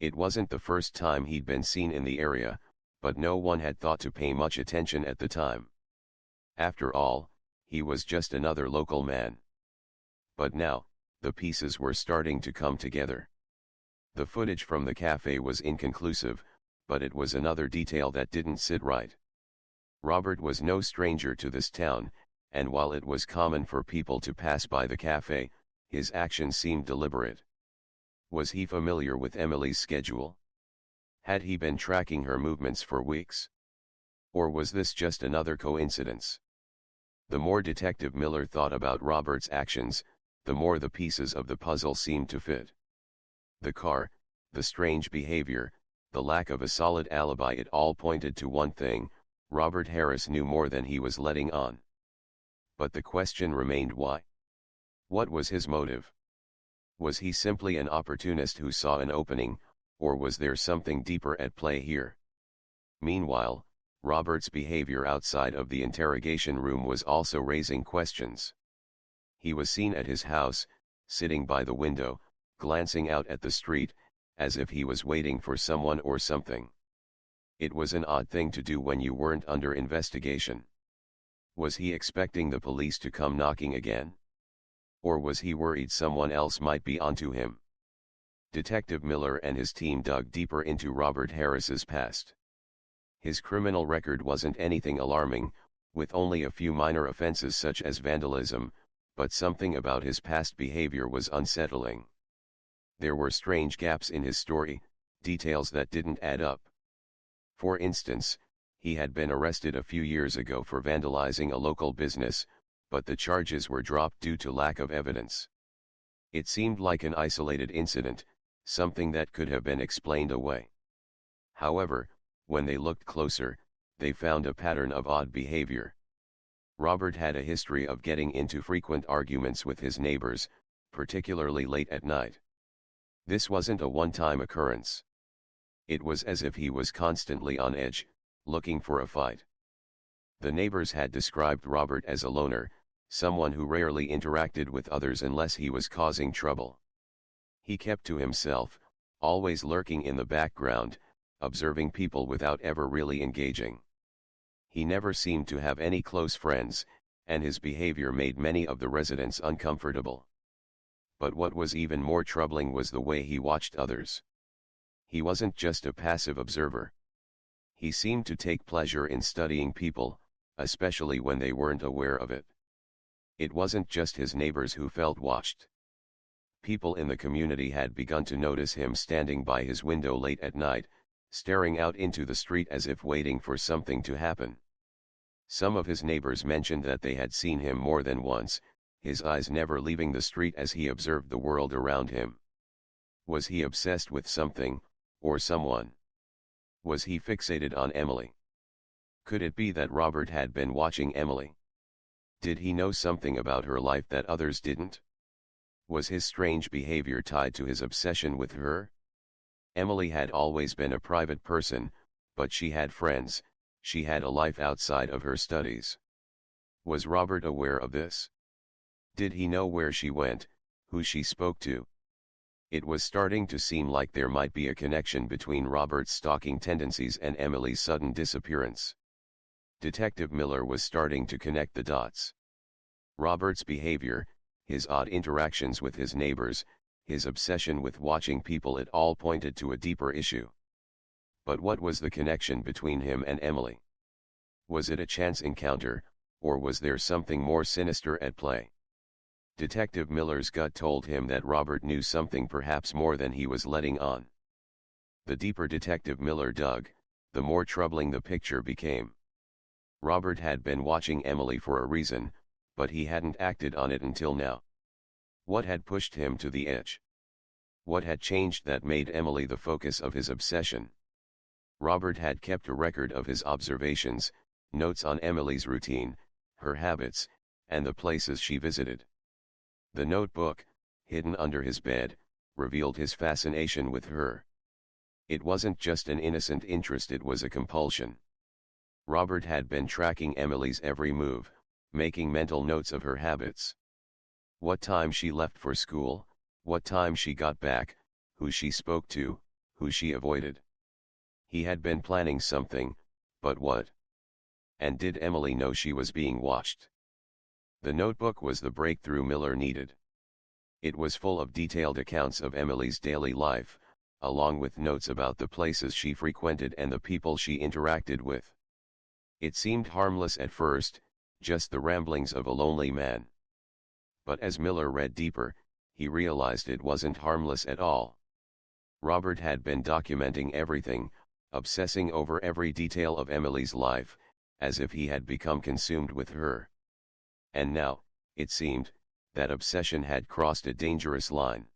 It wasn't the first time he'd been seen in the area, but no one had thought to pay much attention at the time. After all, he was just another local man. But now, the pieces were starting to come together. The footage from the cafe was inconclusive, but it was another detail that didn't sit right. Robert was no stranger to this town, and while it was common for people to pass by the cafe, his actions seemed deliberate. Was he familiar with Emily's schedule? Had he been tracking her movements for weeks? Or was this just another coincidence? The more Detective Miller thought about Robert's actions, the more the pieces of the puzzle seemed to fit. The car, the strange behavior, the lack of a solid alibi, it all pointed to one thing: Robert Harris knew more than he was letting on. But the question remained, why? What was his motive? Was he simply an opportunist who saw an opening, or was there something deeper at play here? Meanwhile, Robert's behavior outside of the interrogation room was also raising questions. He was seen at his house, sitting by the window, glancing out at the street, as if he was waiting for someone or something. It was an odd thing to do when you weren't under investigation. Was he expecting the police to come knocking again? Or was he worried someone else might be onto him? Detective Miller and his team dug deeper into Robert Harris's past. His criminal record wasn't anything alarming, with only a few minor offenses such as vandalism, but something about his past behavior was unsettling. There were strange gaps in his story, details that didn't add up. For instance, he had been arrested a few years ago for vandalizing a local business, but the charges were dropped due to lack of evidence. It seemed like an isolated incident, something that could have been explained away. However, when they looked closer, they found a pattern of odd behavior. Robert had a history of getting into frequent arguments with his neighbors, particularly late at night. This wasn't a one-time occurrence. It was as if he was constantly on edge, looking for a fight. The neighbors had described Robert as a loner, someone who rarely interacted with others unless he was causing trouble. He kept to himself, always lurking in the background, observing people without ever really engaging. He never seemed to have any close friends, and his behavior made many of the residents uncomfortable. But what was even more troubling was the way he watched others. He wasn't just a passive observer. He seemed to take pleasure in studying people, especially when they weren't aware of it. It wasn't just his neighbors who felt watched. People in the community had begun to notice him standing by his window late at night, staring out into the street as if waiting for something to happen. Some of his neighbors mentioned that they had seen him more than once, his eyes never leaving the street as he observed the world around him. Was he obsessed with something, or someone? Was he fixated on Emily? Could it be that Robert had been watching Emily? Did he know something about her life that others didn't? Was his strange behavior tied to his obsession with her? Emily had always been a private person, but she had friends, she had a life outside of her studies. Was Robert aware of this? Did he know where she went, who she spoke to? It was starting to seem like there might be a connection between Robert's stalking tendencies and Emily's sudden disappearance. Detective Miller was starting to connect the dots. Robert's behavior, his odd interactions with his neighbors, his obsession with watching people, it all pointed to a deeper issue. But what was the connection between him and Emily? Was it a chance encounter, or was there something more sinister at play? Detective Miller's gut told him that Robert knew something, perhaps more than he was letting on. The deeper Detective Miller dug, the more troubling the picture became. Robert had been watching Emily for a reason, but he hadn't acted on it until now. What had pushed him to the edge? What had changed that made Emily the focus of his obsession? Robert had kept a record of his observations, notes on Emily's routine, her habits, and the places she visited. The notebook, hidden under his bed, revealed his fascination with her. It wasn't just an innocent interest, it was a compulsion. Robert had been tracking Emily's every move, making mental notes of her habits. What time she left for school, what time she got back, who she spoke to, who she avoided. He had been planning something, but what? And did Emily know she was being watched? The notebook was the breakthrough Miller needed. It was full of detailed accounts of Emily's daily life, along with notes about the places she frequented and the people she interacted with. It seemed harmless at first, just the ramblings of a lonely man. But as Miller read deeper, he realized it wasn't harmless at all. Robert had been documenting everything, obsessing over every detail of Emily's life, as if he had become consumed with her. And now, it seemed, that obsession had crossed a dangerous line.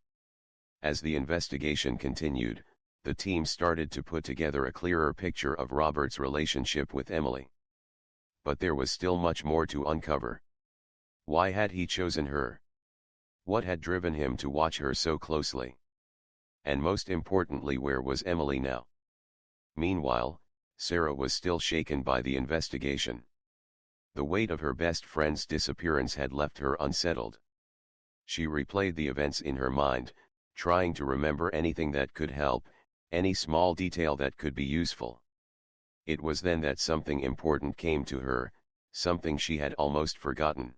As the investigation continued, the team started to put together a clearer picture of Robert's relationship with Emily. But there was still much more to uncover. Why had he chosen her? What had driven him to watch her so closely? And most importantly, where was Emily now? Meanwhile, Sarah was still shaken by the investigation. The weight of her best friend's disappearance had left her unsettled. She replayed the events in her mind, trying to remember anything that could help, any small detail that could be useful. It was then that something important came to her, something she had almost forgotten.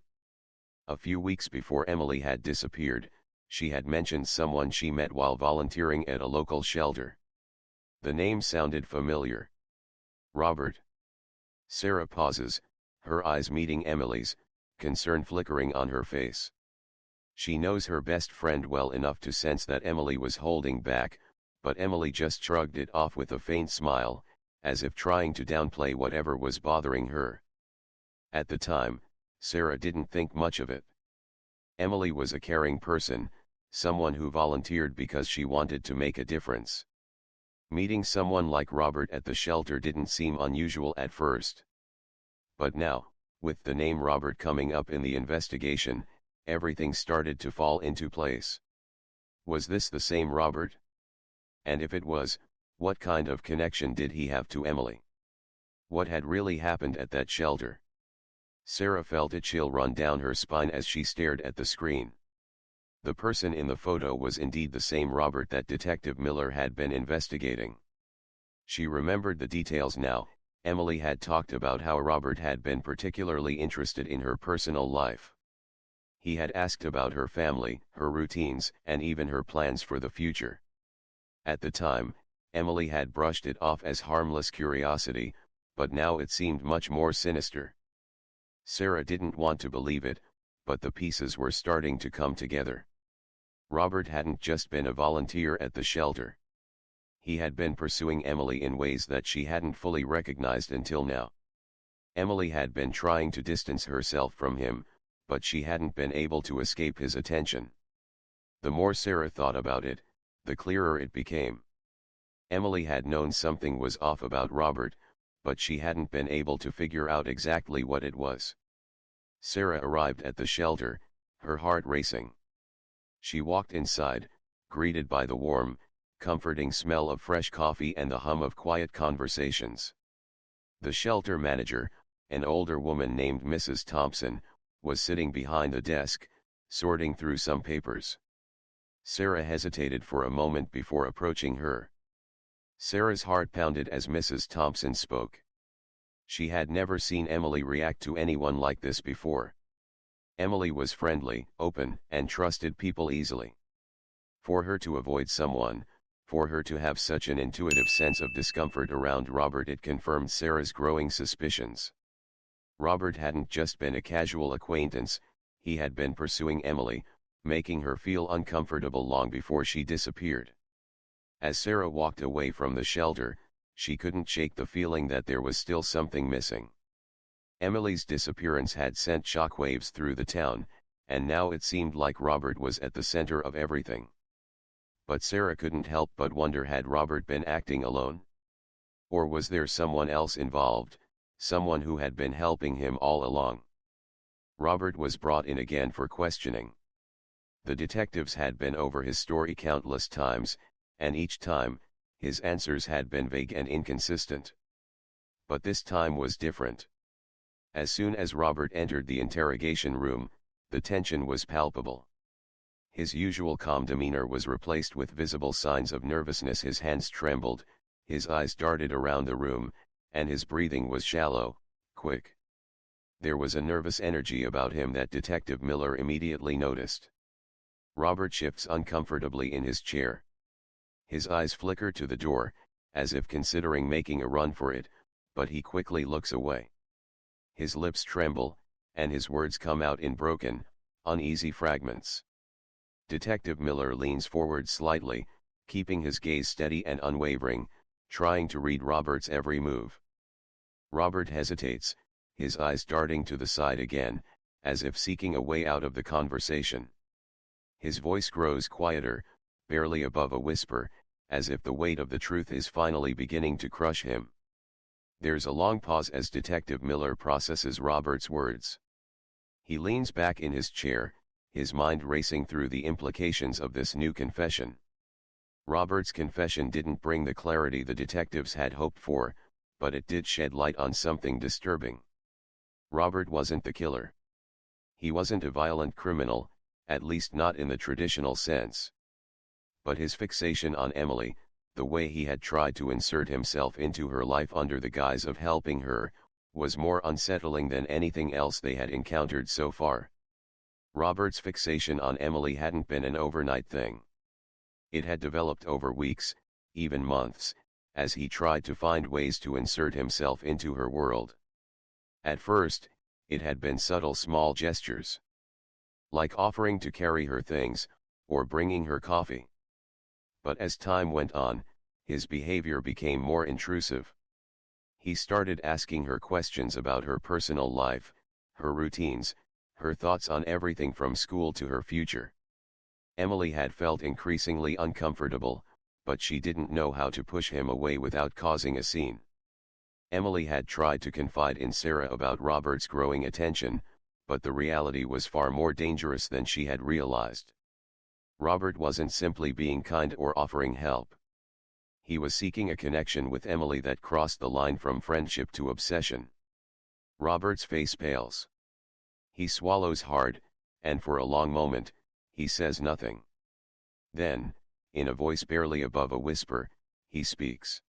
A few weeks before Emily had disappeared, she had mentioned someone she met while volunteering at a local shelter. The name sounded familiar. Robert. Sarah pauses, her eyes meeting Emily's, concern flickering on her face. She knows her best friend well enough to sense that Emily was holding back, but Emily just shrugged it off with a faint smile, as if trying to downplay whatever was bothering her. At the time, Sarah didn't think much of it. Emily was a caring person, someone who volunteered because she wanted to make a difference. Meeting someone like Robert at the shelter didn't seem unusual at first. But now, with the name Robert coming up in the investigation, everything started to fall into place. Was this the same Robert? And if it was, what kind of connection did he have to Emily? What had really happened at that shelter? Sarah felt a chill run down her spine as she stared at the screen. The person in the photo was indeed the same Robert that Detective Miller had been investigating. She remembered the details now. Emily had talked about how Robert had been particularly interested in her personal life. He had asked about her family, her routines, and even her plans for the future. At the time, Emily had brushed it off as harmless curiosity, but now it seemed much more sinister. Sarah didn't want to believe it, but the pieces were starting to come together. Robert hadn't just been a volunteer at the shelter. He had been pursuing Emily in ways that she hadn't fully recognized until now. Emily had been trying to distance herself from him, but she hadn't been able to escape his attention. The more Sarah thought about it, the clearer it became. Emily had known something was off about Robert, but she hadn't been able to figure out exactly what it was. Sarah arrived at the shelter, her heart racing. She walked inside, greeted by the warm, comforting smell of fresh coffee and the hum of quiet conversations. The shelter manager, an older woman named Mrs. Thompson, was sitting behind the desk, sorting through some papers. Sarah hesitated for a moment before approaching her. Sarah's heart pounded as Mrs. Thompson spoke. She had never seen Emily react to anyone like this before. Emily was friendly, open, and trusted people easily. For her to avoid someone, for her to have such an intuitive sense of discomfort around Robert, it confirmed Sarah's growing suspicions. Robert hadn't just been a casual acquaintance, he had been pursuing Emily, making her feel uncomfortable long before she disappeared. As Sarah walked away from the shelter, she couldn't shake the feeling that there was still something missing. Emily's disappearance had sent shockwaves through the town, and now it seemed like Robert was at the center of everything. But Sarah couldn't help but wonder, had Robert been acting alone? Or was there someone else involved, someone who had been helping him all along? Robert was brought in again for questioning. The detectives had been over his story countless times, and each time, his answers had been vague and inconsistent. But this time was different. As soon as Robert entered the interrogation room, the tension was palpable. His usual calm demeanor was replaced with visible signs of nervousness. His hands trembled, his eyes darted around the room, and his breathing was shallow, quick. There was a nervous energy about him that Detective Miller immediately noticed. Robert shifts uncomfortably in his chair. His eyes flicker to the door, as if considering making a run for it, but he quickly looks away. His lips tremble, and his words come out in broken, uneasy fragments. Detective Miller leans forward slightly, keeping his gaze steady and unwavering, trying to read Robert's every move. Robert hesitates, his eyes darting to the side again, as if seeking a way out of the conversation. His voice grows quieter, barely above a whisper, as if the weight of the truth is finally beginning to crush him. There's a long pause as Detective Miller processes Robert's words. He leans back in his chair, his mind racing through the implications of this new confession. Robert's confession didn't bring the clarity the detectives had hoped for, but it did shed light on something disturbing. Robert wasn't the killer. He wasn't a violent criminal, at least not in the traditional sense. But his fixation on Emily, the way he had tried to insert himself into her life under the guise of helping her, was more unsettling than anything else they had encountered so far. Robert's fixation on Emily hadn't been an overnight thing. It had developed over weeks, even months, as he tried to find ways to insert himself into her world. At first, it had been subtle small gestures. Like offering to carry her things, or bringing her coffee. But as time went on, his behavior became more intrusive. He started asking her questions about her personal life, her routines, her thoughts on everything from school to her future. Emily had felt increasingly uncomfortable, but she didn't know how to push him away without causing a scene. Emily had tried to confide in Sarah about Robert's growing attention, but the reality was far more dangerous than she had realized. Robert wasn't simply being kind or offering help. He was seeking a connection with Emily that crossed the line from friendship to obsession. Robert's face pales. He swallows hard, and for a long moment, he says nothing. Then, in a voice barely above a whisper, he speaks.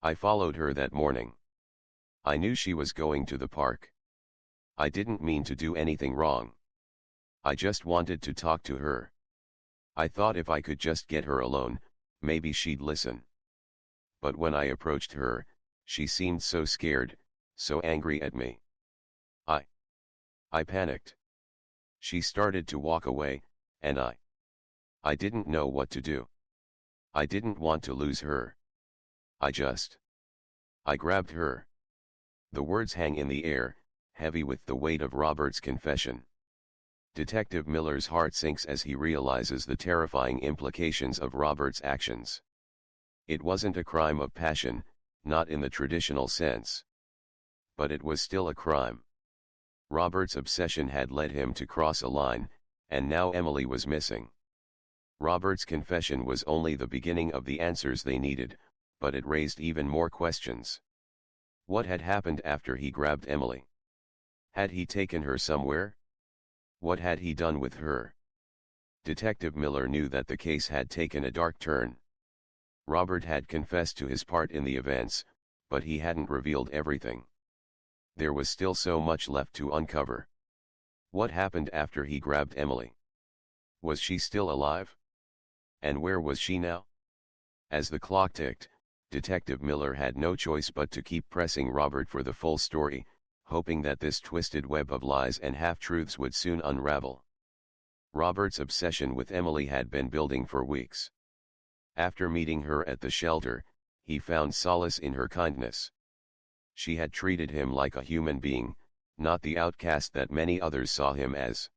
I followed her that morning. I knew she was going to the park. I didn't mean to do anything wrong. I just wanted to talk to her. I thought if I could just get her alone, maybe she'd listen. But when I approached her, she seemed so scared, so angry at me. I panicked. She started to walk away, and I didn't know what to do. I didn't want to lose her. I grabbed her. The words hang in the air, heavy with the weight of Robert's confession. Detective Miller's heart sinks as he realizes the terrifying implications of Robert's actions. It wasn't a crime of passion, not in the traditional sense. But it was still a crime. Robert's obsession had led him to cross a line, and now Emily was missing. Robert's confession was only the beginning of the answers they needed, but it raised even more questions. What had happened after he grabbed Emily? Had he taken her somewhere? What had he done with her? Detective Miller knew that the case had taken a dark turn. Robert had confessed to his part in the events, but he hadn't revealed everything. There was still so much left to uncover. What happened after he grabbed Emily? Was she still alive? And where was she now? As the clock ticked, Detective Miller had no choice but to keep pressing Robert for the full story, hoping that this twisted web of lies and half-truths would soon unravel. Robert's obsession with Emily had been building for weeks. After meeting her at the shelter, he found solace in her kindness. She had treated him like a human being, not the outcast that many others saw him as.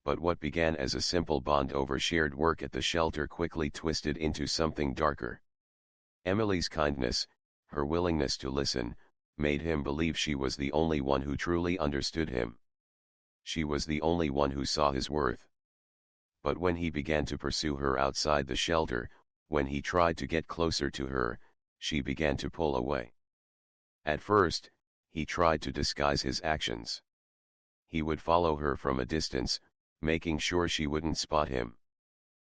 But what began as a simple bond over shared work at the shelter quickly twisted into something darker. Emily's kindness, her willingness to listen, made him believe she was the only one who truly understood him. She was the only one who saw his worth. But when he began to pursue her outside the shelter, when he tried to get closer to her, she began to pull away. At first, he tried to disguise his actions. He would follow her from a distance, making sure she wouldn't spot him.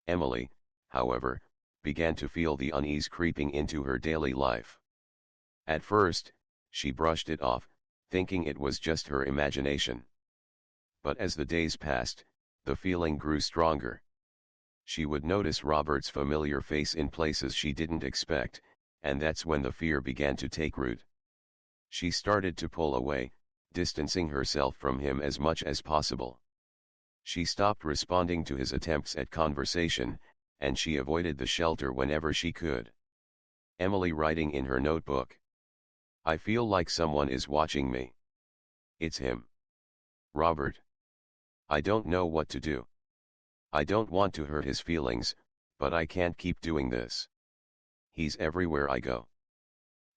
Emily, however, began to feel the unease creeping into her daily life. At first, she brushed it off, thinking it was just her imagination. But as the days passed, the feeling grew stronger. She would notice Robert's familiar face in places she didn't expect, and that's when the fear began to take root. She started to pull away, distancing herself from him as much as possible. She stopped responding to his attempts at conversation, and she avoided the shelter whenever she could. Emily writing in her notebook. I feel like someone is watching me. It's him. Robert. I don't know what to do. I don't want to hurt his feelings, but I can't keep doing this. He's everywhere I go.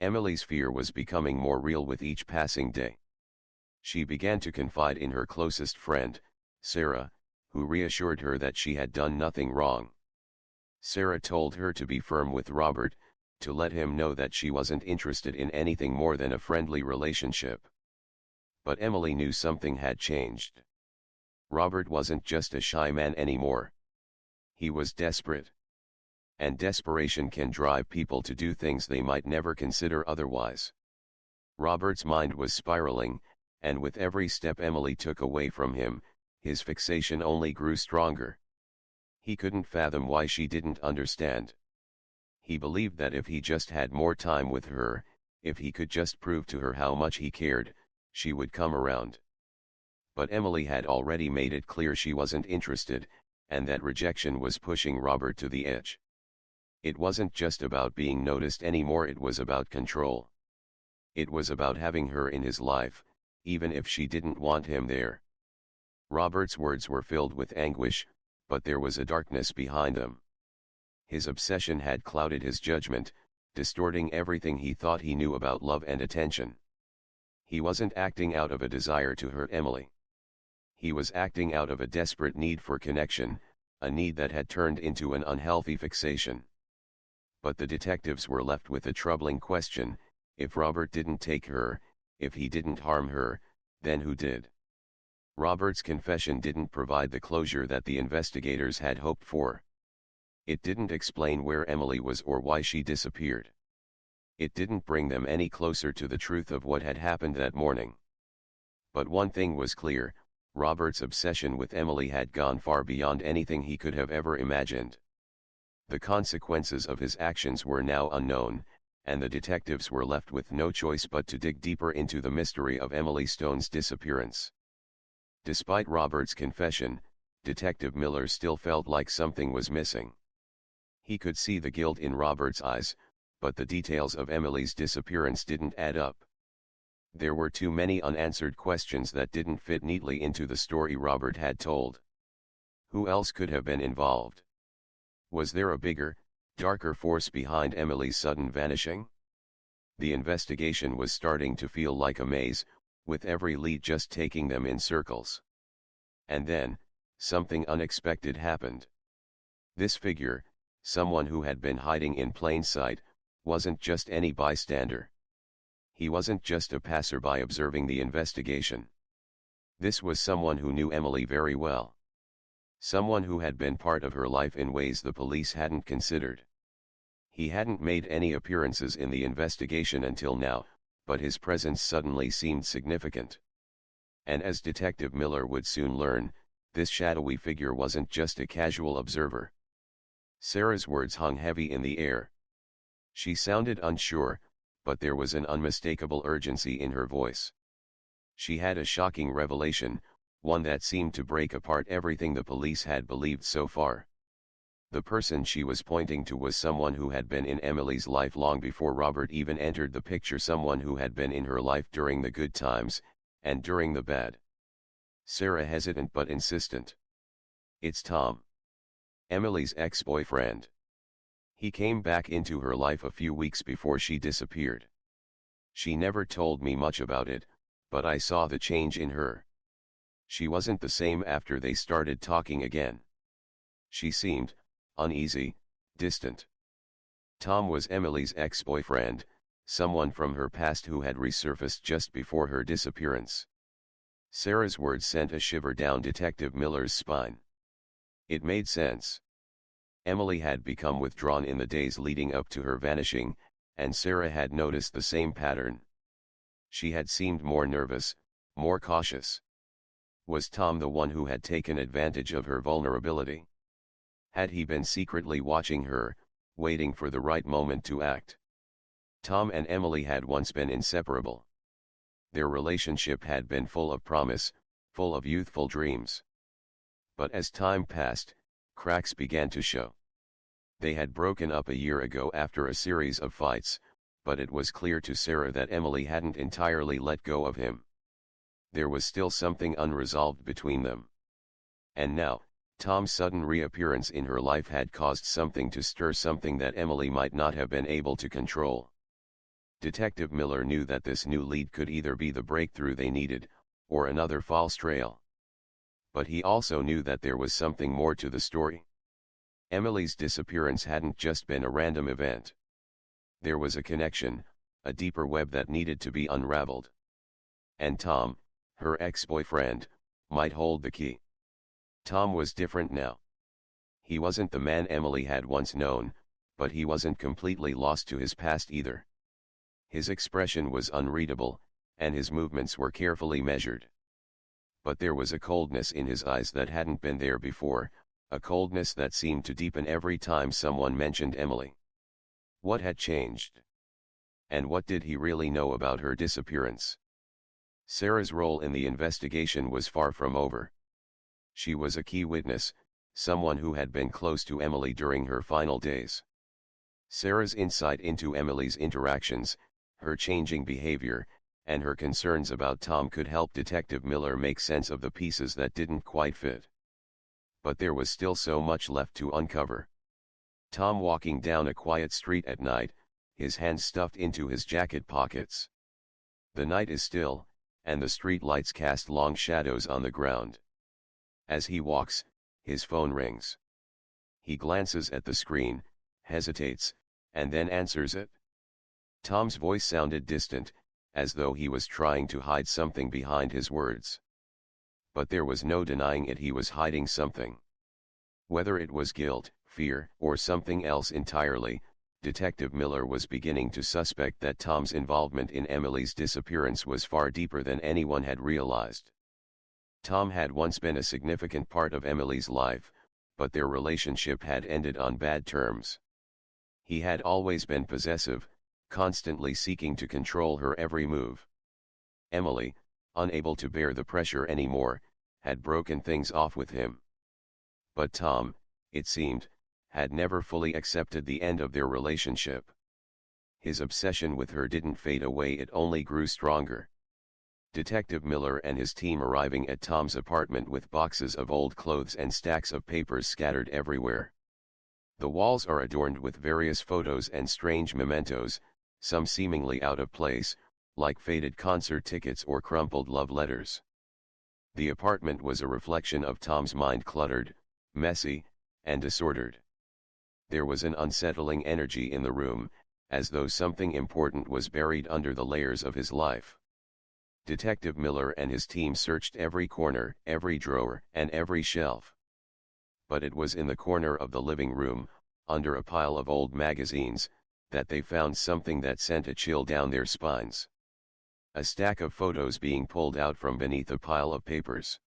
Emily's fear was becoming more real with each passing day. She began to confide in her closest friend, Sarah, who reassured her that she had done nothing wrong. Sarah told her to be firm with Robert, to let him know that she wasn't interested in anything more than a friendly relationship. But Emily knew something had changed. Robert wasn't just a shy man anymore. He was desperate. And desperation can drive people to do things they might never consider otherwise. Robert's mind was spiraling, and with every step Emily took away from him, his fixation only grew stronger. He couldn't fathom why she didn't understand. He believed that if he just had more time with her, if he could just prove to her how much he cared, she would come around. But Emily had already made it clear she wasn't interested, and that rejection was pushing Robert to the edge. It wasn't just about being noticed anymore, it was about control. It was about having her in his life, even if she didn't want him there. Robert's words were filled with anguish, but there was a darkness behind them. His obsession had clouded his judgment, distorting everything he thought he knew about love and attention. He wasn't acting out of a desire to hurt Emily. He was acting out of a desperate need for connection, a need that had turned into an unhealthy fixation. But the detectives were left with a troubling question: if Robert didn't take her, if he didn't harm her, then who did? Robert's confession didn't provide the closure that the investigators had hoped for. It didn't explain where Emily was or why she disappeared. It didn't bring them any closer to the truth of what had happened that morning. But one thing was clear: Robert's obsession with Emily had gone far beyond anything he could have ever imagined. The consequences of his actions were now unknown, and the detectives were left with no choice but to dig deeper into the mystery of Emily Stone's disappearance. Despite Robert's confession, Detective Miller still felt like something was missing. He could see the guilt in Robert's eyes, but the details of Emily's disappearance didn't add up. There were too many unanswered questions that didn't fit neatly into the story Robert had told. Who else could have been involved? Was there a bigger, darker force behind Emily's sudden vanishing? The investigation was starting to feel like a maze, with every lead just taking them in circles. And then, something unexpected happened. This figure, someone who had been hiding in plain sight, wasn't just any bystander. He wasn't just a passerby observing the investigation. This was someone who knew Emily very well. Someone who had been part of her life in ways the police hadn't considered. He hadn't made any appearances in the investigation until now, but his presence suddenly seemed significant. And as Detective Miller would soon learn, this shadowy figure wasn't just a casual observer. Sarah's words hung heavy in the air. She sounded unsure, but there was an unmistakable urgency in her voice. She had a shocking revelation, one that seemed to break apart everything the police had believed so far. The person she was pointing to was someone who had been in Emily's life long before Robert even entered the picture, someone who had been in her life during the good times, and during the bad. Sarah hesitant but insistent. "It's Tom. Emily's ex-boyfriend. He came back into her life a few weeks before she disappeared. She never told me much about it, but I saw the change in her. She wasn't the same after they started talking again. She seemed uneasy, distant. Tom was Emily's ex-boyfriend, someone from her past who had resurfaced just before her disappearance." Sarah's words sent a shiver down Detective Miller's spine. It made sense. Emily had become withdrawn in the days leading up to her vanishing, and Sarah had noticed the same pattern. She had seemed more nervous, more cautious. Was Tom the one who had taken advantage of her vulnerability? Had he been secretly watching her, waiting for the right moment to act? Tom and Emily had once been inseparable. Their relationship had been full of promise, full of youthful dreams. But as time passed, cracks began to show. They had broken up a year ago after a series of fights, but it was clear to Sarah that Emily hadn't entirely let go of him. There was still something unresolved between them. And now, Tom's sudden reappearance in her life had caused something to stir, something that Emily might not have been able to control. Detective Miller knew that this new lead could either be the breakthrough they needed, or another false trail. But he also knew that there was something more to the story. Emily's disappearance hadn't just been a random event. There was a connection, a deeper web that needed to be unraveled. And Tom, her ex-boyfriend, might hold the key. Tom was different now. He wasn't the man Emily had once known, but he wasn't completely lost to his past either. His expression was unreadable, and his movements were carefully measured. But there was a coldness in his eyes that hadn't been there before, a coldness that seemed to deepen every time someone mentioned Emily. What had changed? And what did he really know about her disappearance? Sarah's role in the investigation was far from over. She was a key witness, someone who had been close to Emily during her final days. Sarah's insight into Emily's interactions, her changing behavior, and her concerns about Tom could help Detective Miller make sense of the pieces that didn't quite fit. But there was still so much left to uncover. Tom walking down a quiet street at night, his hands stuffed into his jacket pockets. The night is still, and the street lights cast long shadows on the ground. As he walks, his phone rings. He glances at the screen, hesitates, and then answers it. Tom's voice sounded distant, as though he was trying to hide something behind his words. But there was no denying it, he was hiding something. Whether it was guilt, fear, or something else entirely, Detective Miller was beginning to suspect that Tom's involvement in Emily's disappearance was far deeper than anyone had realized. Tom had once been a significant part of Emily's life, but their relationship had ended on bad terms. He had always been possessive, constantly seeking to control her every move. Emily, unable to bear the pressure anymore, had broken things off with him. But Tom, it seemed, had never fully accepted the end of their relationship. His obsession with her didn't fade away, it only grew stronger. Detective Miller and his team arriving at Tom's apartment with boxes of old clothes and stacks of papers scattered everywhere. The walls are adorned with various photos and strange mementos, some seemingly out of place, like faded concert tickets or crumpled love letters. The apartment was a reflection of Tom's mind, cluttered, messy, and disordered. There was an unsettling energy in the room, as though something important was buried under the layers of his life. Detective Miller and his team searched every corner, every drawer, and every shelf. but it was in the corner of the living room, under a pile of old magazines, that they found something that sent a chill down their spines. A stack of photos being pulled out from beneath a pile of papers.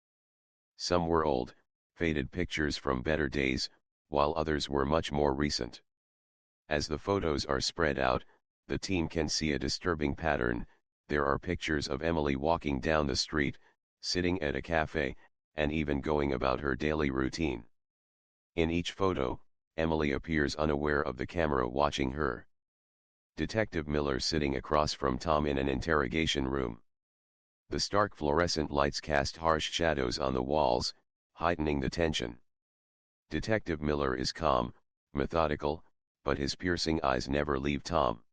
Some were old, faded pictures from better days, while others were much more recent. As the photos are spread out, the team can see a disturbing pattern. There are pictures of Emily walking down the street, sitting at a cafe, and even going about her daily routine. In each photo, Emily appears unaware of the camera watching her. Detective Miller sitting across from Tom in an interrogation room. The stark fluorescent lights cast harsh shadows on the walls, heightening the tension. Detective Miller is calm, methodical, but his piercing eyes never leave Tom.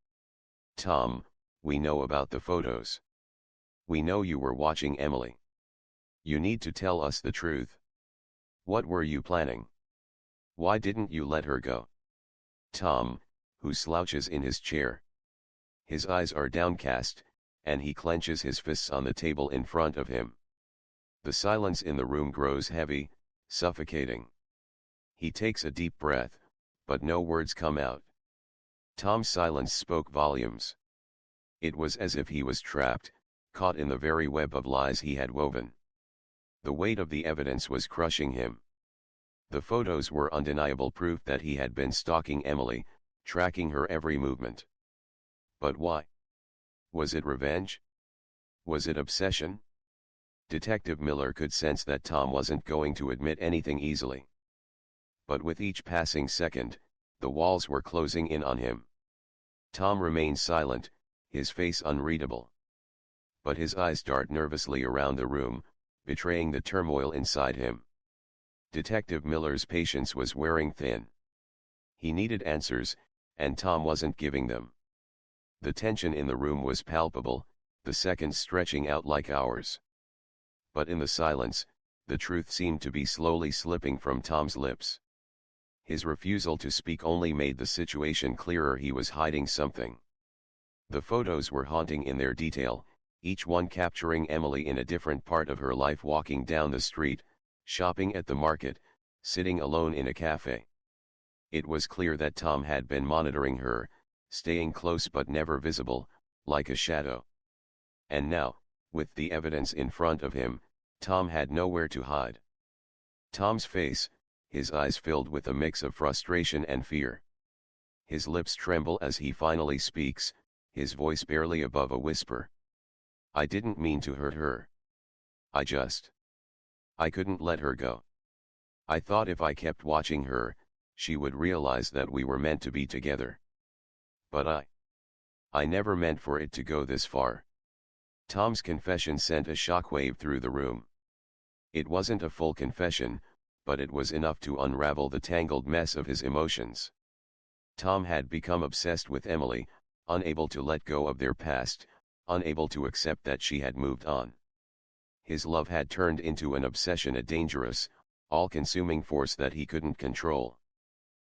Tom, we know about the photos. We know you were watching Emily. You need to tell us the truth. What were you planning? Why didn't you let her go? Tom, who slouches in his chair. His eyes are downcast, and he clenches his fists on the table in front of him. The silence in the room grows heavy, suffocating. He takes a deep breath, but no words come out. Tom's silence spoke volumes. It was as if he was trapped, caught in the very web of lies he had woven. The weight of the evidence was crushing him. The photos were undeniable proof that he had been stalking Emily, tracking her every movement. But why? Was it revenge? Was it obsession? Detective Miller could sense that Tom wasn't going to admit anything easily. But with each passing second, the walls were closing in on him. Tom remained silent, his face unreadable. But his eyes dart nervously around the room, betraying the turmoil inside him. Detective Miller's patience was wearing thin. He needed answers, and Tom wasn't giving them. The tension in the room was palpable, the seconds stretching out like hours. But in the silence, the truth seemed to be slowly slipping from Tom's lips. His refusal to speak only made the situation clearer. He was hiding something. The photos were haunting in their detail, each one capturing Emily in a different part of her life, walking down the street, shopping at the market, sitting alone in a cafe. It was clear that Tom had been monitoring her, staying close but never visible, like a shadow. And now, with the evidence in front of him, Tom had nowhere to hide. Tom's face, his eyes filled with a mix of frustration and fear. His lips tremble as he finally speaks, his voice barely above a whisper. I didn't mean to hurt her. I couldn't let her go. I thought if I kept watching her, she would realize that we were meant to be together. But I never meant for it to go this far. Tom's confession sent a shockwave through the room. It wasn't a full confession, but it was enough to unravel the tangled mess of his emotions. Tom had become obsessed with Emily, unable to let go of their past, unable to accept that she had moved on. His love had turned into an obsession, a dangerous, all-consuming force that he couldn't control.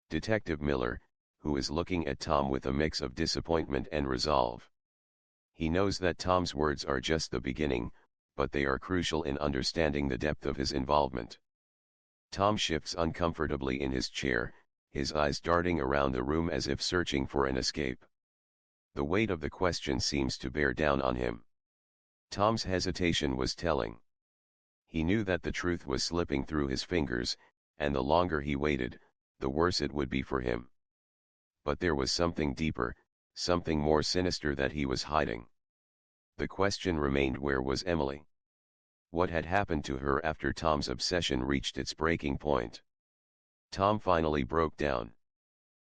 Detective Miller, who is looking at Tom with a mix of disappointment and resolve. He knows that Tom's words are just the beginning, but they are crucial in understanding the depth of his involvement. Tom shifts uncomfortably in his chair, his eyes darting around the room as if searching for an escape. The weight of the question seems to bear down on him. Tom's hesitation was telling. He knew that the truth was slipping through his fingers, and the longer he waited, the worse it would be for him. But there was something deeper, something more sinister that he was hiding. The question remained: where was Emily? What had happened to her after Tom's obsession reached its breaking point? Tom finally broke down.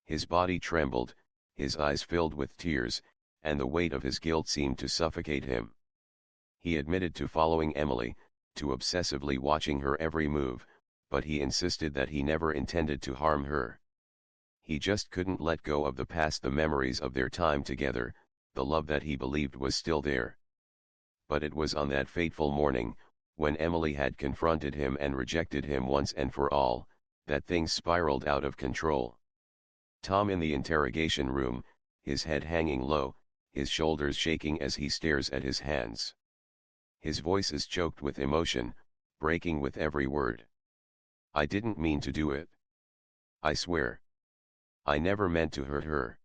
His body trembled, his eyes filled with tears, and the weight of his guilt seemed to suffocate him. He admitted to following Emily, to obsessively watching her every move, but he insisted that he never intended to harm her. He just couldn't let go of the past, the memories of their time together, the love that he believed was still there. But it was on that fateful morning, when Emily had confronted him and rejected him once and for all, that things spiraled out of control. Tom in the interrogation room, his head hanging low, his shoulders shaking as he stares at his hands. His voice is choked with emotion, breaking with every word. I didn't mean to do it. I swear. I never meant to hurt her.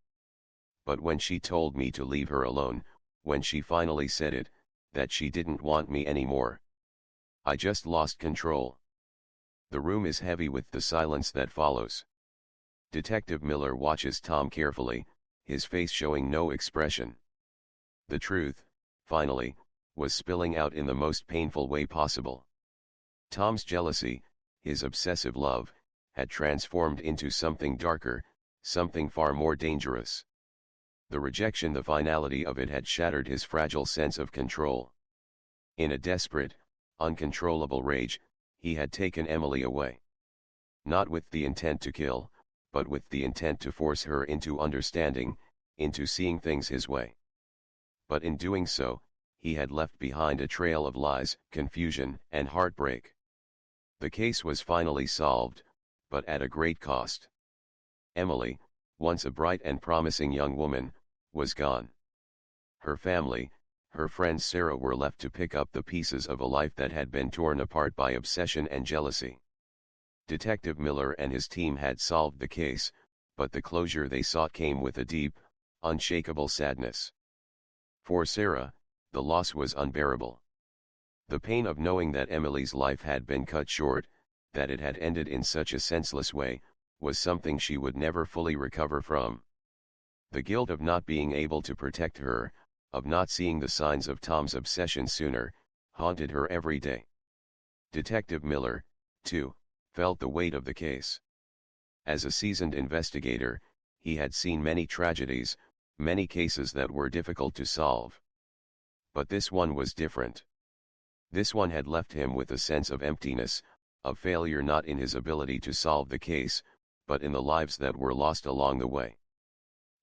But when she told me to leave her alone, when she finally said it, that she didn't want me anymore, I just lost control. The room is heavy with the silence that follows. Detective Miller watches Tom carefully, his face showing no expression. The truth, finally, was spilling out in the most painful way possible. Tom's jealousy, his obsessive love, had transformed into something darker, something far more dangerous. The rejection, the finality of it had shattered his fragile sense of control. In a desperate, uncontrollable rage, he had taken Emily away. Not with the intent to kill, but with the intent to force her into understanding, into seeing things his way. But in doing so, he had left behind a trail of lies, confusion, and heartbreak. The case was finally solved, but at a great cost. Emily, once a bright and promising young woman, was gone. Her family, her friends Sarah, were left to pick up the pieces of a life that had been torn apart by obsession and jealousy. Detective Miller and his team had solved the case, but the closure they sought came with a deep, unshakable sadness. For Sarah, the loss was unbearable. The pain of knowing that Emily's life had been cut short, that it had ended in such a senseless way, was something she would never fully recover from. The guilt of not being able to protect her, of not seeing the signs of Tom's obsession sooner, haunted her every day. Detective Miller, too, felt the weight of the case. As a seasoned investigator, he had seen many tragedies, many cases that were difficult to solve. But this one was different. This one had left him with a sense of emptiness, of failure, not in his ability to solve the case, but in the lives that were lost along the way.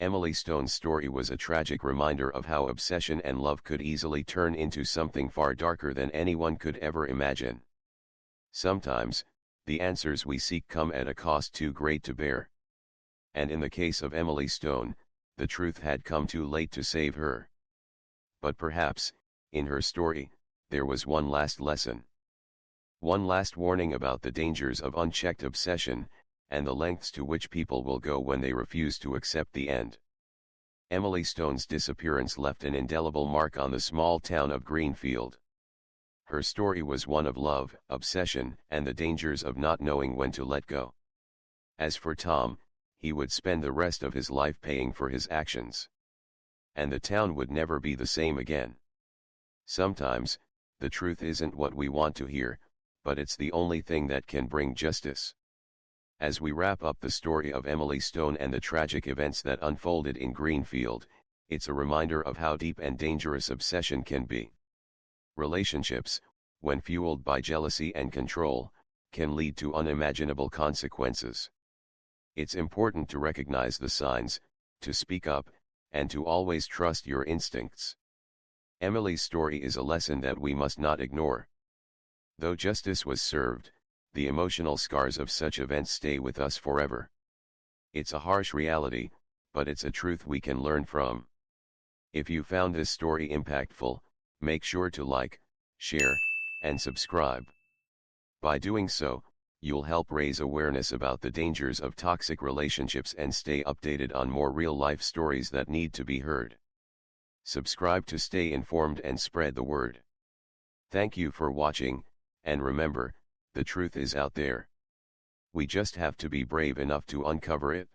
Emily Stone's story was a tragic reminder of how obsession and love could easily turn into something far darker than anyone could ever imagine. Sometimes, the answers we seek come at a cost too great to bear. And in the case of Emily Stone, the truth had come too late to save her. But perhaps, in her story, there was one last lesson. One last warning about the dangers of unchecked obsession, and the lengths to which people will go when they refuse to accept the end. Emily Stone's disappearance left an indelible mark on the small town of Greenfield. Her story was one of love, obsession, and the dangers of not knowing when to let go. As for Tom, he would spend the rest of his life paying for his actions. And the town would never be the same again. Sometimes, the truth isn't what we want to hear, but it's the only thing that can bring justice. As we wrap up the story of Emily Stone and the tragic events that unfolded in Greenfield, it's a reminder of how deep and dangerous obsession can be. Relationships, when fueled by jealousy and control, can lead to unimaginable consequences. It's important to recognize the signs, to speak up, and to always trust your instincts. Emily's story is a lesson that we must not ignore. Though justice was served, the emotional scars of such events stay with us forever. It's a harsh reality, but it's a truth we can learn from. If you found this story impactful, make sure to like, share, and subscribe. By doing so, you'll help raise awareness about the dangers of toxic relationships and stay updated on more real-life stories that need to be heard. Subscribe to stay informed and spread the word. Thank you for watching, and remember, the truth is out there. We just have to be brave enough to uncover it.